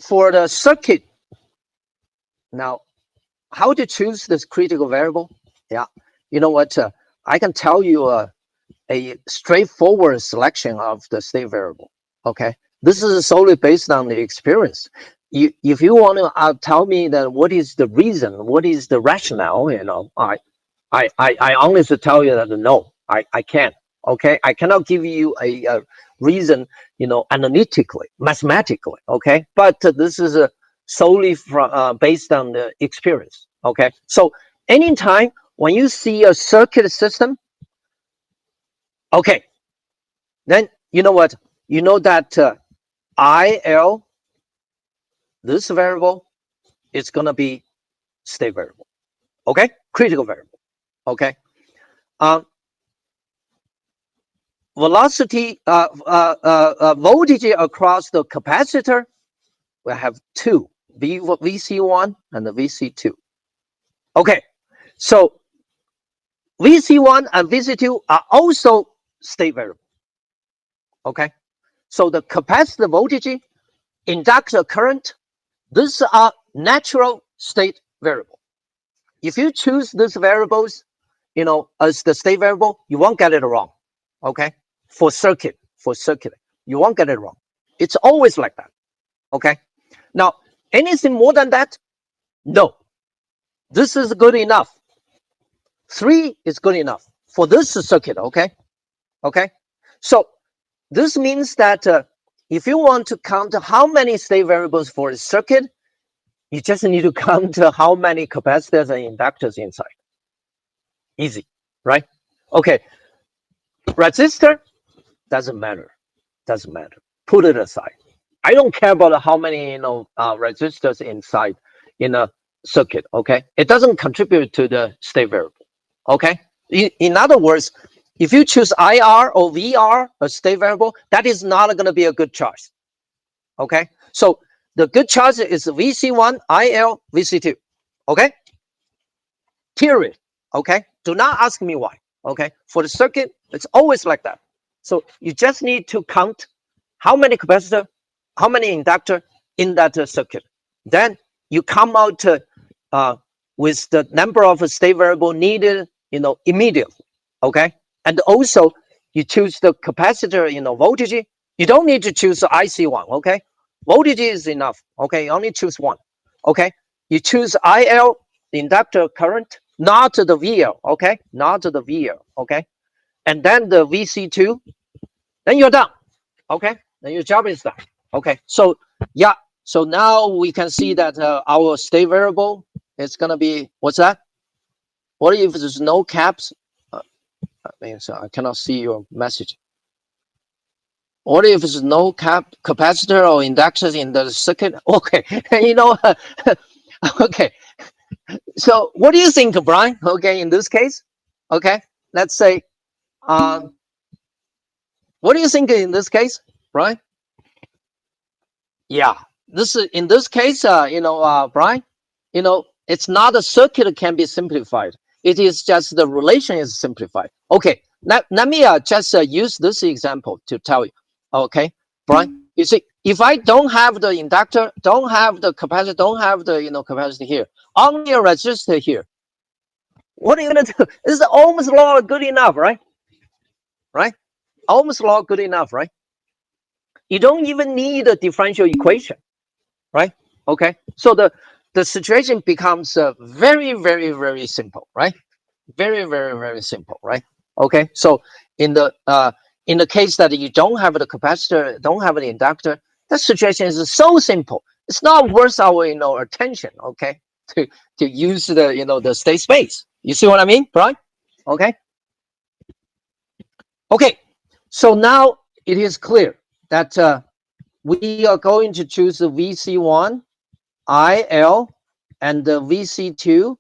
for the circuit, now, how to choose this critical variable? Yeah, you know what? I can tell you a straightforward selection of the state variable. Okay, this is solely based on the experience. If you want to tell me that what is the reason, what is the rationale, I honestly tell you that no, I can't. Okay, I cannot give you a reason, analytically, mathematically. Okay, but this is solely from based on the experience. Okay, so anytime when you see a circuit system, okay, then you know what? You know that IL, this variable, is going to be state variable. Okay, critical variable. Okay, velocity, voltage across the capacitor, we have two, VC1 and the VC2. Okay, so VC1 and VC2 are also state variable. Okay, so the capacitor voltage, inductor current, these are natural state variable. If you choose these variables, as the state variable, you won't get it wrong. Okay, for circuit, you won't get it wrong. It's always like that. Okay, now anything more than that, no. This is good enough. 3 is good enough for this circuit. Okay, okay. So this means that if you want to count how many state variables for a circuit, you just need to count how many capacitors and inductors inside. Easy, right? Okay. Resistor doesn't matter. Doesn't matter. Put it aside. I don't care about how many resistors inside in a circuit. Okay, it doesn't contribute to the state variable. Okay. In other words, if you choose IR or VR, a state variable, that is not going to be a good choice. Okay, so the good choice is VC1, IL, VC2. Okay, period. Okay, do not ask me why. Okay, for the circuit, it's always like that. So you just need to count how many capacitor, how many inductor in that circuit. Then you come out with the number of state variable needed, immediately. Okay, and also you choose the capacitor, voltage. You don't need to choose the IC1. Okay, voltage is enough. Okay, you only choose one. Okay, you choose IL, the inductor current, not the VL. Okay, not the VL. Okay, and then the VC2. Then you're done. Okay, then your job is done. Okay, so yeah, so now we can see that our state variable is gonna be, what's that? What if there's no caps? So I cannot see your message. What if there's no capacitor or inductors in the circuit? Okay, okay, So what do you think, Brian? Okay, in this case, okay, let's say, what do you think in this case, Brian? Yeah, this is in this case, Brian, it's not a circuit can be simplified. It is just the relation is simplified. Okay, let me just use this example to tell you. Okay, Brian, you see, if I don't have the inductor, don't have the capacitor, don't have the capacity here, only a resistor here, what are you gonna do? This is Ohm's law good enough, right? Right? Ohm's law good enough, right? You don't even need a differential equation, right? Okay, so the situation becomes very, very, very simple, right? Very, very, very simple, right? Okay, so in the case that you don't have the capacitor, don't have the inductor, the situation is so simple. It's not worth our attention, okay, to use the state space. You see what I mean, right? Okay. Okay, so now it is clear that we are going to choose the VC1, IL, and the VC2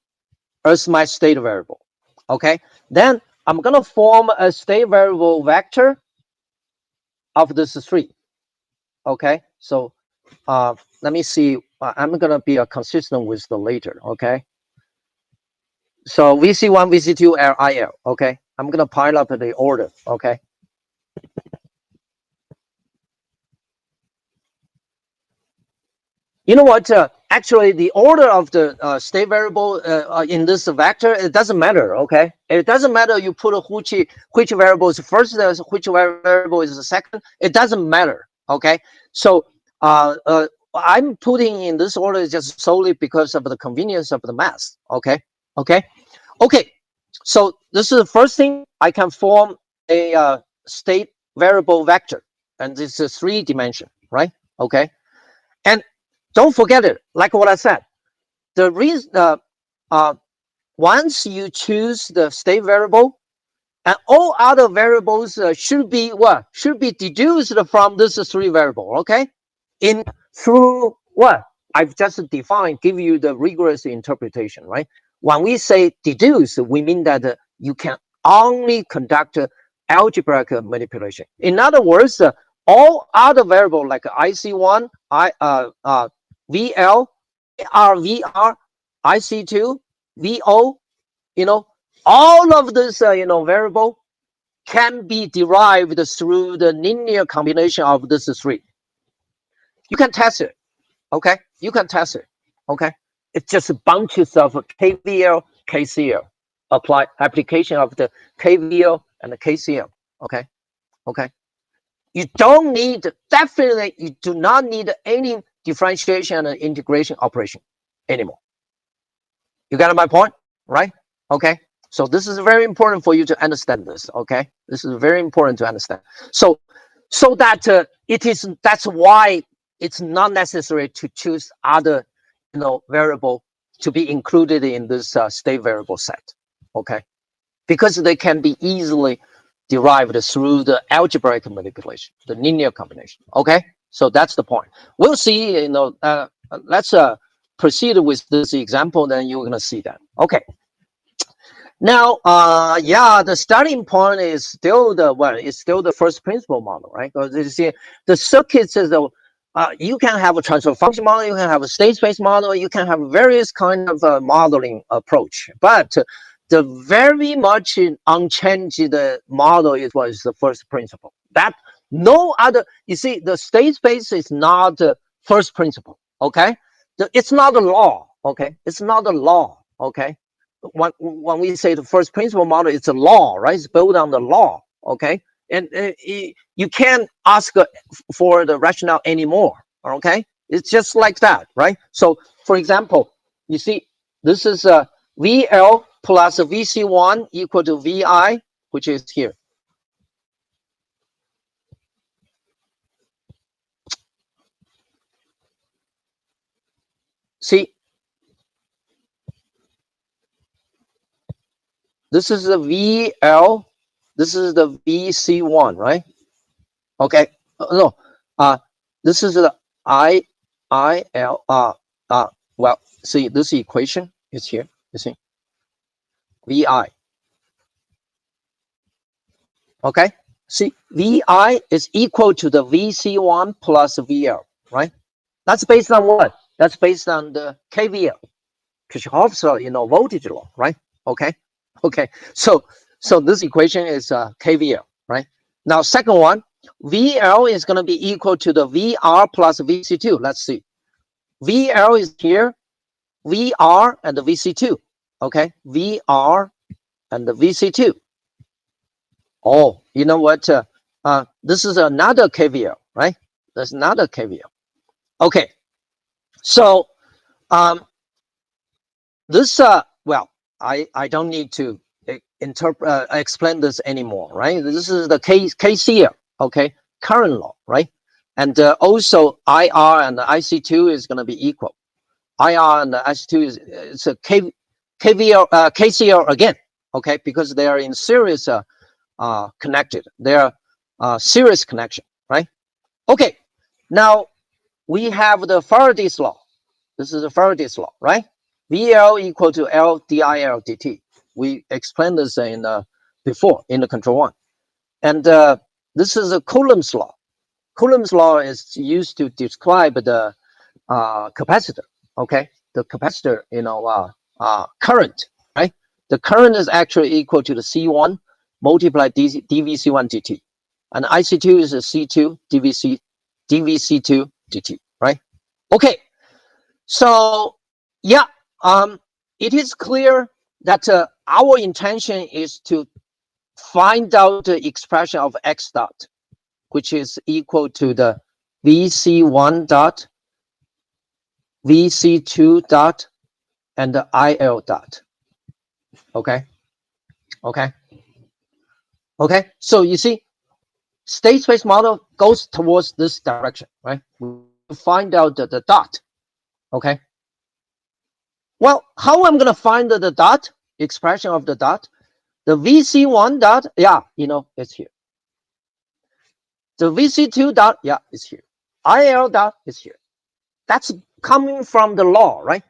as my state variable. Okay, then I'm going to form a state variable vector of this three. Okay, so let me see. I'm going to be consistent with the later. Okay, so VC1, VC2, IL. Okay, I'm going to pile up the order. Okay. You know what? Actually, the order of the state variable in this vector, it doesn't matter. Okay, it doesn't matter you put which variable is first, which variable is the second. It doesn't matter. Okay, so I'm putting in this order just solely because of the convenience of the math. Okay, okay, okay. So this is the first thing. I can form a state variable vector, and this is 3-dimension, right? Okay, and don't forget it. Like what I said, the reason once you choose the state variable, and all other variables should be what should be deduced from this 3 variable. Okay, in through what I've just defined, give you the rigorous interpretation. Right? When we say deduce, we mean that you can only conduct algebraic manipulation. In other words, all other variables like IC1, VL, VR, IC2, VO, all of this, variable can be derived through the linear combination of these 3. You can test it, okay? You can test it, okay? It's just bunches of KVL, KCL, application of the KVL and the KCL, okay? Okay. You don't need, definitely, you do not need any differentiation and integration operation anymore. You got my point, right? Okay. So this is very important for you to understand this. Okay. This is very important to understand. So that that's why it's not necessary to choose other, variable to be included in this state variable set. Okay. Because they can be easily derived through the algebraic manipulation, the linear combination. Okay, so that's the point. We'll see. Let's proceed with this example. Then you're gonna see that. Okay. Now, yeah, the starting point is still it's still the first principle model, right? Because you see, the circuits is you can have a transfer function model, you can have a state space model, you can have various kind of modeling approach, but the very much unchanged model is what is the first principle. That no other, you see, the state space is not the first principle. Okay, it's not a law. Okay, it's not a law. Okay, when we say the first principle model, it's a law, right? It's built on the law. Okay, and you can't ask for the rationale anymore. Okay, it's just like that, right? So, for example, you see, this is a VL plus VC1 equal to VI, which is here. See, this is the VL, this is the VC1, right? Okay, no, this is the IL, well, see this equation, It's here, you see, VI. Okay, see, VI is equal to the VC1 plus VL, right? That's based on what? That's based on the KVL, Kirchhoff's voltage law, right? Okay, okay. So this equation is KVL, right? Now, second one, VL is going to be equal to the VR plus VC2. Let's see. VL is here, VR and the VC2. Okay, VR and the VC2. Oh, you know what? This is another KVL, right? There's another KVL. Okay, so this well, I don't need to explain this anymore, right? This is the KCL, okay, current law, right? And also IR and the IC2 is going to be equal. IR and the IC2 is it's a KCL again, okay, because they are in series connected. They are series connection, right? Okay, now we have the Faraday's law. This is the Faraday's law, right? VL equal to L DIL dt. We explained this in before in the control one. And this is a Coulomb's law. Coulomb's law is used to describe the capacitor, okay? The capacitor, current, right? The current is actually equal to the C1 multiplied dVC1 dt. And IC2 is a C2 dVC2 dt, right? Okay, so yeah, it is clear that our intention is to find out the expression of x dot, which is equal to the VC1 dot, VC2 dot, and the IL dot. Okay, okay, okay. So you see, state space model goes towards this direction, right? We find out the dot. Okay. Well, how I'm gonna find the dot expression of the dot? The VC1 dot, yeah, it's here. The VC2 dot, yeah, it's here. IL dot is here. That's coming from the law, right?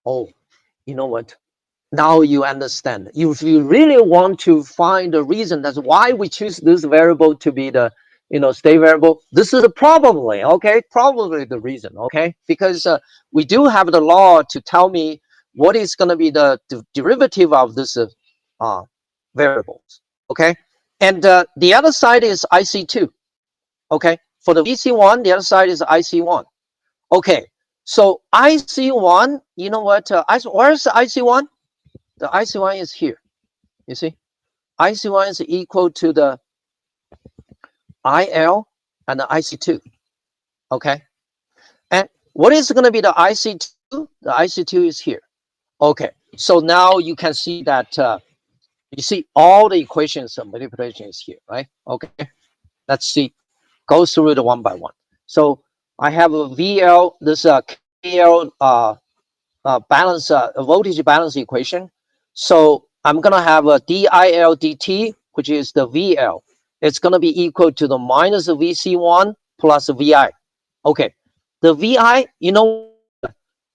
Oh, you know what? Now you understand. If you really want to find the reason that's why we choose this variable to be the state variable, this is probably the reason, okay? Because we do have the law to tell me what is going to be the derivative of this variables, okay? And the other side is IC2, okay? For the VC1, the other side is IC1. Okay, so IC1, you know what? Where's the IC1? The IC1 is here. You see, IC1 is equal to the IL and the IC2. Okay, and what is going to be the IC2? The IC2 is here. Okay, so now you can see that you see all the equations of manipulation is here, right? Okay, let's see. Go through it one by one. So I have a VL, this KL balance, voltage balance equation. So I'm gonna have a DIL dt, which is the VL. It's gonna be equal to the minus VC1 plus VI. Okay, the VI,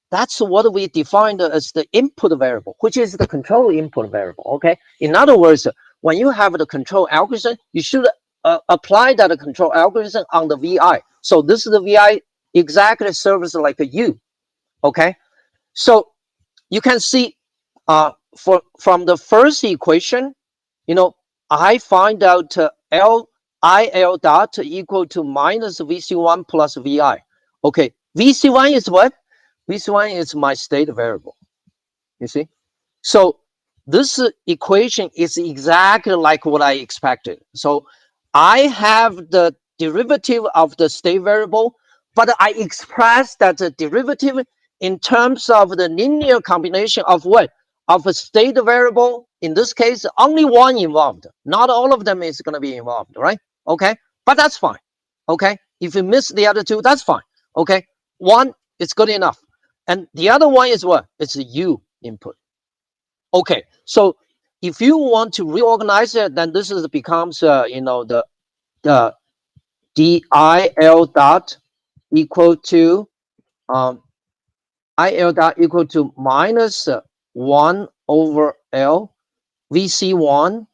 that's what we defined as the input variable, which is the control input variable. Okay, in other words, when you have the control algorithm, you should apply that control algorithm on the VI. So this is the VI exactly serves like a U. Okay, so you can see from the first equation, I find out IL dot equal to minus VC1 plus VI. Okay, VC1 is what? VC1 is my state variable. You see? So this equation is exactly like what I expected. So I have the derivative of the state variable, but I express that the derivative in terms of the linear combination of what? Of a state variable. In this case, only one involved. Not all of them is going to be involved, right? Okay, but that's fine. Okay, if you miss the other two, that's fine. Okay, one is good enough. And the other one is what? It's a U input. Okay, so if you want to reorganize it, then this is becomes the DIL dot equal to IL dot equal to minus 1 over L VC1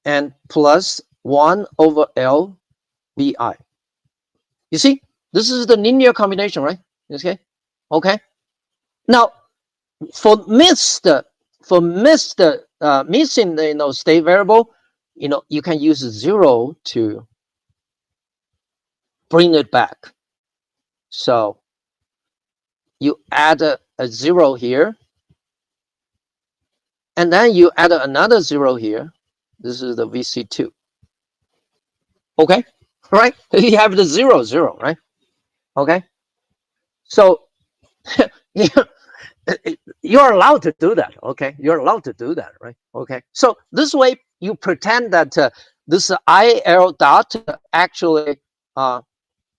and plus 1 over L VI. You see, this is the linear combination, right? Okay. Okay. Now, for missing the state variable, you can use 0 to bring it back. So you add a 0 here, and then you add another 0 here. This is the VC2. Okay, right? You have the 0, 0, right? Okay. So you're allowed to do that. Okay, you're allowed to do that, right? Okay. So this way you pretend that this IL dot actually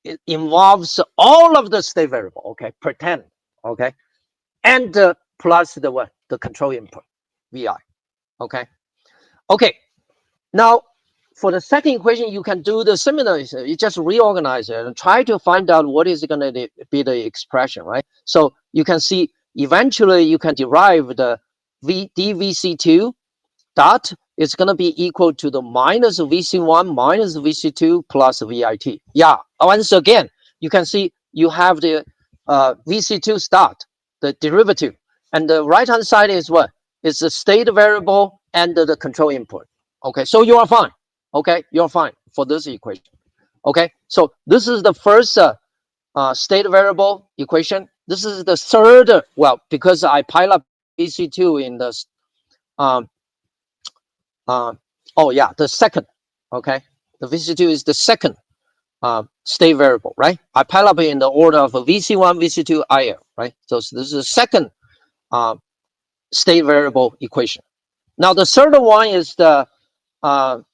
it involves all of the state variable. Okay, pretend. Okay, and plus the what? The control input, VI. Okay. Okay. Now, for the second equation, you can do the similar. You just reorganize it and try to find out what is going to be the expression, right? So you can see eventually you can derive the dVC2 dot is going to be equal to the minus VC1 minus VC2 plus VIT. Yeah, once again, you can see you have the VC2 start, the derivative. And the right-hand side is what? It's the state variable and the control input. Okay, so you are fine. Okay, you're fine for this equation. Okay, so this is the first state variable equation. This is the third, well, because I pile up VC2 in this, oh yeah, the second, okay? The VC2 is the second state variable, right? I pile up in the order of VC1, VC2, IL, right? So this is the second state variable equation. Now the third one is the, well,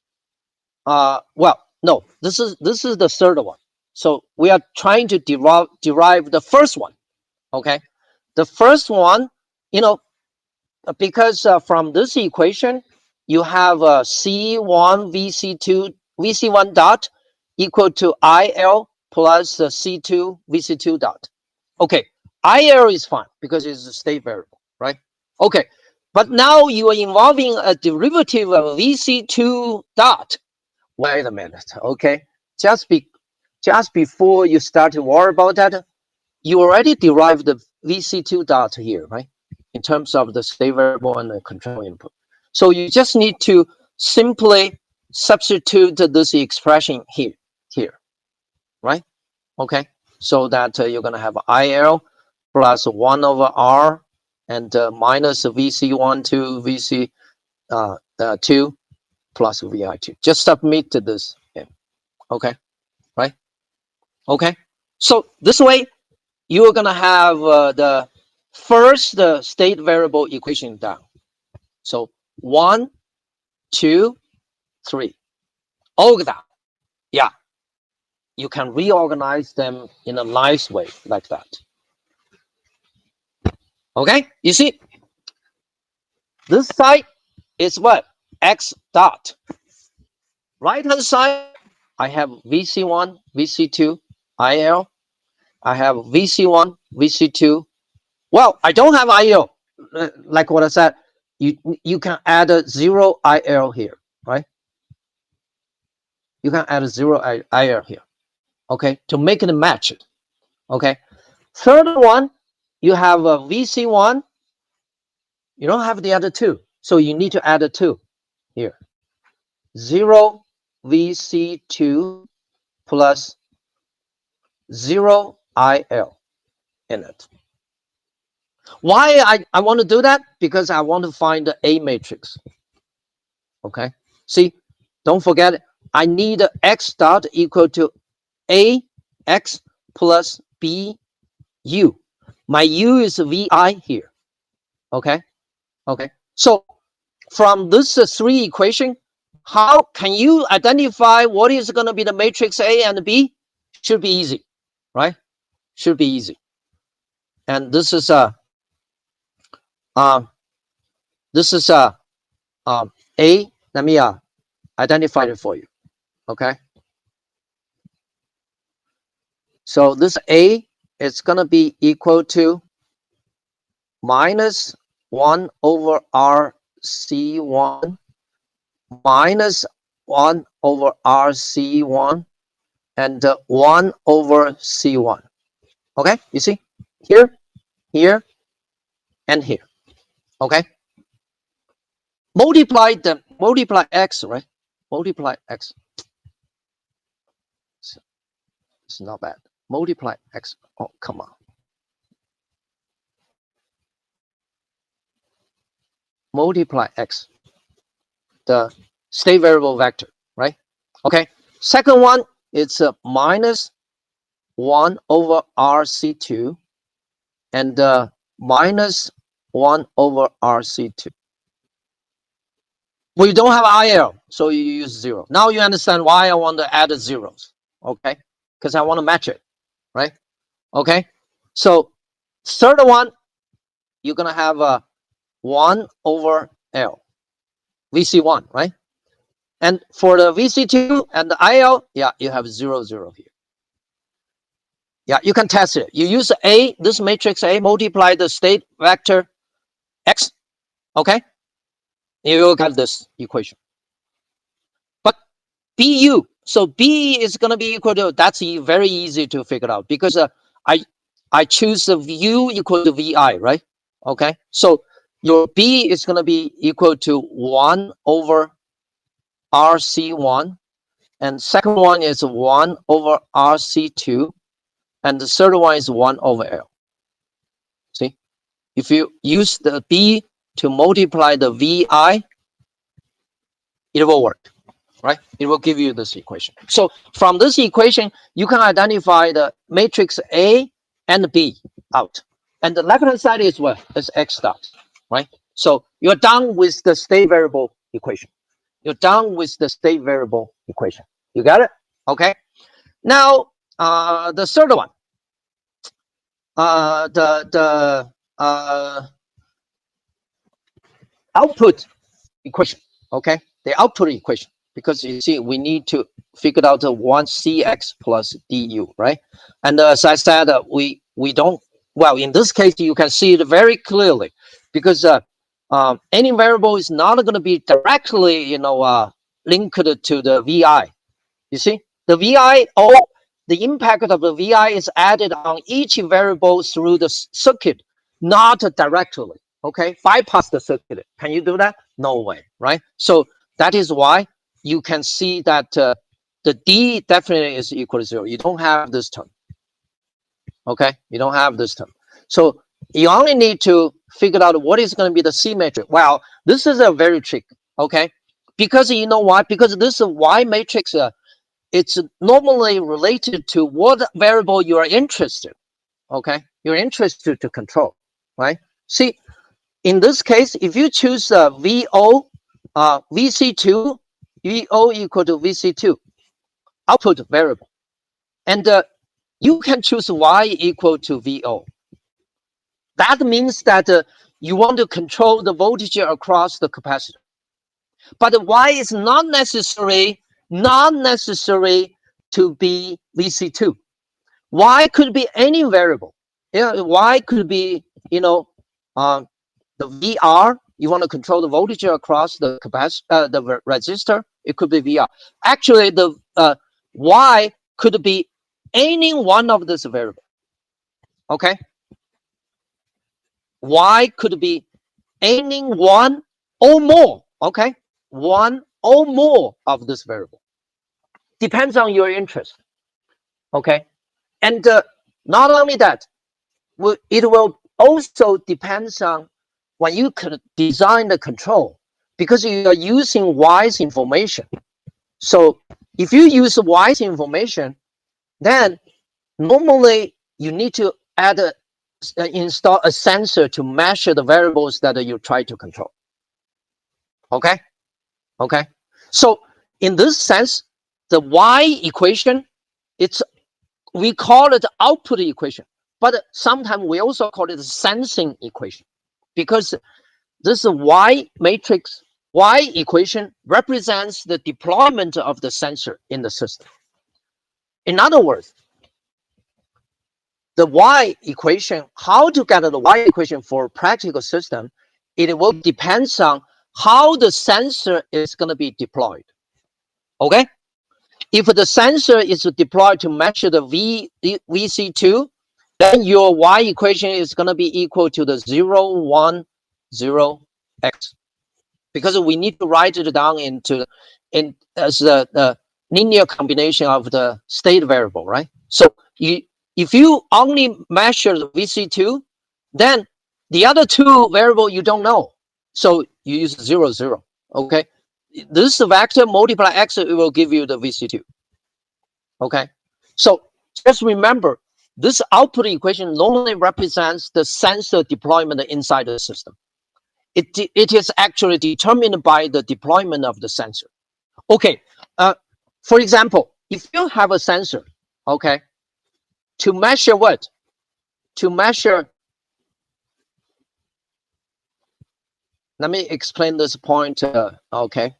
no, this is the third one. So we are trying to derive the first one, okay? The first one, because from this equation, you have C1 VC1 dot equal to IL plus C2 VC2 dot. Okay, IL is fine because it's a state variable, right? Okay, but now you are involving a derivative of VC2 dot. Wait a minute, okay? Just before you start to worry about that, you already derived the VC2 dot here, right? In terms of the state variable and the control input. So you just need to simply substitute this expression here, right? Okay, so that you're going to have IL plus 1 over R and minus VC1 to VC2 plus VI2. Just submit this in. Okay, right? Okay, so this way you are going to have the first state variable equation down. So 1, 2, 3. All of that. Yeah. You can reorganize them in a nice way like that. Okay, you see, this side is what? X dot. Right hand side, I have VC1, VC2, IL. I have VC1, VC2. Well, I don't have IL. Like what I said, you can add a 0 IL here, right? You can add a 0 IL here, okay, to make it match it. Okay, third one, you have a VC1. You don't have the other two, so you need to add a 2 here. 0 VC2 plus 0 IL in it. Why I want to do that? Because I want to find the A matrix. Okay, see, don't forget, I need X dot equal to A X plus B U. My U is VI here. Okay, okay. So from this 3 equation, how can you identify what is going to be the matrix A and B? Should be easy, right? Should be easy. And this is A. Let me identify it for you. Okay. So this A is going to be equal to minus 1 over RC1 minus 1 over RC1 and 1 over C1. Okay, you see here, here, and here. Okay, multiply x, right? Multiply x. It's not bad. Multiply x. Oh, come on. Multiply x, the state variable vector, right? Okay. Second one, it's minus 1 over RC2 and minus 1 over RC2. We don't have IL, so you use 0. Now you understand why I want to add zeros, okay? Because I want to match it, right? Okay. So third one, you're gonna have a 1 over L, VC1, right? And for the VC2 and the IL, yeah, you have 0, 0 here. Yeah, you can test it. You use A, this matrix A, multiply the state vector X, okay? You will get this equation. But BU, so B is going to be equal to, that's very easy to figure out because I choose the U equal to VI, right? Okay, so your B is going to be equal to 1 over RC1, and second one is 1 over RC2, and the third one is 1 over L. See, if you use the B to multiply the VI, it will work, right? It will give you this equation. So from this equation, you can identify the matrix A and B out. And the left-hand side is what? Is X dot, right? So you're done with the state variable equation. You're done with the state variable equation. You got it? Okay. Now, the third one. The output equation, okay? The output equation, because you see, we need to figure out the 1cx plus du, right? And as I said, we don't, well, in this case, you can see it very clearly because any variable is not going to be directly, you know, linked to the VI. You see, the VI, the impact of the VI is added on each variable through the circuit, not directly. Okay, bypass the circuit. Can you do that? No way, right? So that is why you can see that the D definitely is equal to 0. You don't have this term. Okay, you don't have this term. So you only need to figure out what is going to be the C matrix. Well, this is a very trick. Okay, because you know why? Because this Y matrix, it's normally related to what variable you are interested. Okay, you're interested to control, right? See, in this case, if you choose VO, VC2, VO equal to VC2, output variable, and you can choose Y equal to VO. That means that you want to control the voltage across the capacitor. But Y is not necessary to be VC2. Y could be any variable. Yeah, Y could be, you know, the VR. You want to control the voltage across the capacitor, the resistor. It could be VR. Actually, the Y could be any one of this variable. Okay. Y could be any one or more. Okay, one or more of this variable. Depends on your interest. Okay, and not only that, it will also depends on when you could design the control, because you are using Y's information. So if you use Y's information, then normally you need to install a sensor to measure the variables that you try to control. Okay, okay. So in this sense, the Y equation, we call it output equation, but sometimes we also call it sensing equation, because this Y matrix, Y equation represents the deployment of the sensor in the system. In other words, the y equation, how to get the y equation for practical system, it will depends on how the sensor is going to be deployed. Okay, if the sensor is deployed to measure the VC2, then your y equation is going to be equal to the 0, 1, 0, x, because we need to write it down as the linear combination of the state variable, right? So if you only measure the VC2, then the other two variable you don't know, so you use 0, 0. Okay, this vector multiply x, it will give you the VC2. Okay, so just remember, this output equation normally represents the sensor deployment inside the system. It is actually determined by the deployment of the sensor. Okay, for example, if you have a sensor, okay, to measure what? To measure, let me explain this point, okay.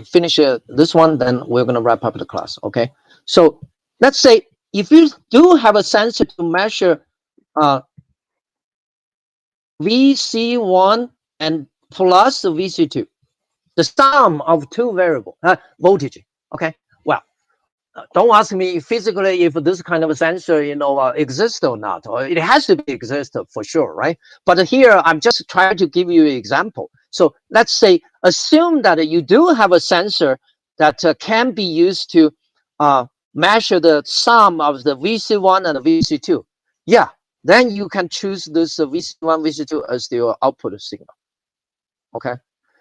Finish this one, then we're going to wrap up the class, okay? So let's say if you do have a sensor to measure VC1 and plus VC2, the sum of two variable voltage, okay? Well, don't ask me physically if this kind of sensor, exists or not, or it has to be exist for sure, right? But here I'm just trying to give you an example. So let's say, assume that you do have a sensor that can be used to measure the sum of the VC1 and the VC2. Yeah, then you can choose this VC1, VC2 as your output signal. Okay,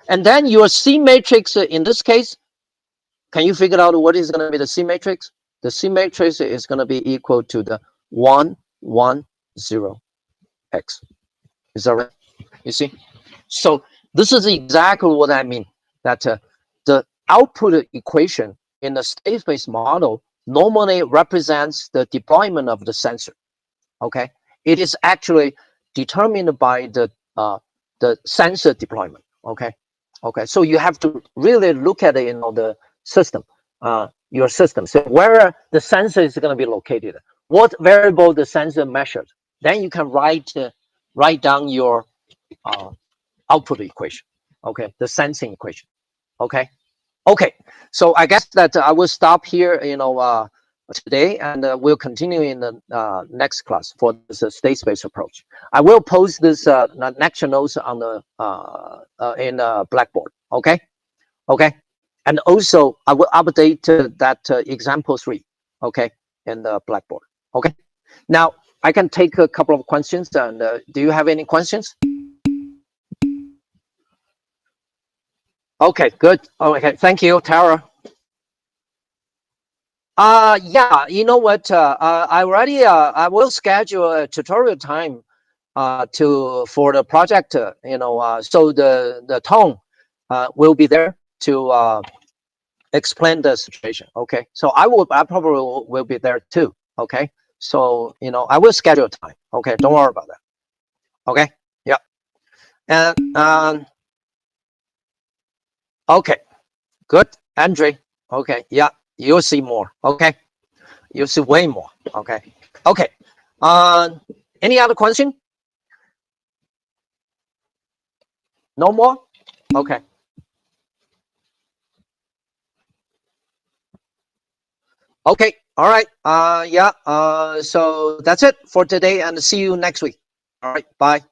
and then your C matrix in this case, can you figure out what is going to be the C matrix? The C matrix is going to be equal to the 1, 1, 0, x. Is that right? You see? So this is exactly what I mean, that the output equation in the state space model normally represents the deployment of the sensor. Okay, it is actually determined by the sensor deployment. Okay, so you have to really look at it, the system, your system. So where the sensor is going to be located, what variable the sensor measured, then you can write down your output equation. Okay, the sensing equation. Okay, so I guess that I will stop here, today, and we'll continue in the next class for this state space approach. I will post this lecture notes on the in Blackboard. Okay, and also I will update that example 3. Okay, in the Blackboard. Okay, now I can take a couple of questions. And do you have any questions? Okay, good. Okay, thank you, Tara. Yeah, you know what? I will schedule a tutorial time for the project. So the tone will be there to explain the situation. Okay, so I probably will be there too. Okay, so I will schedule time. Okay, don't worry about that. Okay, yeah, and okay, good, Andre. Okay, yeah, you'll see more. Okay, you'll see way more. Okay, any other question? No more? Okay. Okay, all right. Yeah, so that's it for today, and see you next week. All right, bye.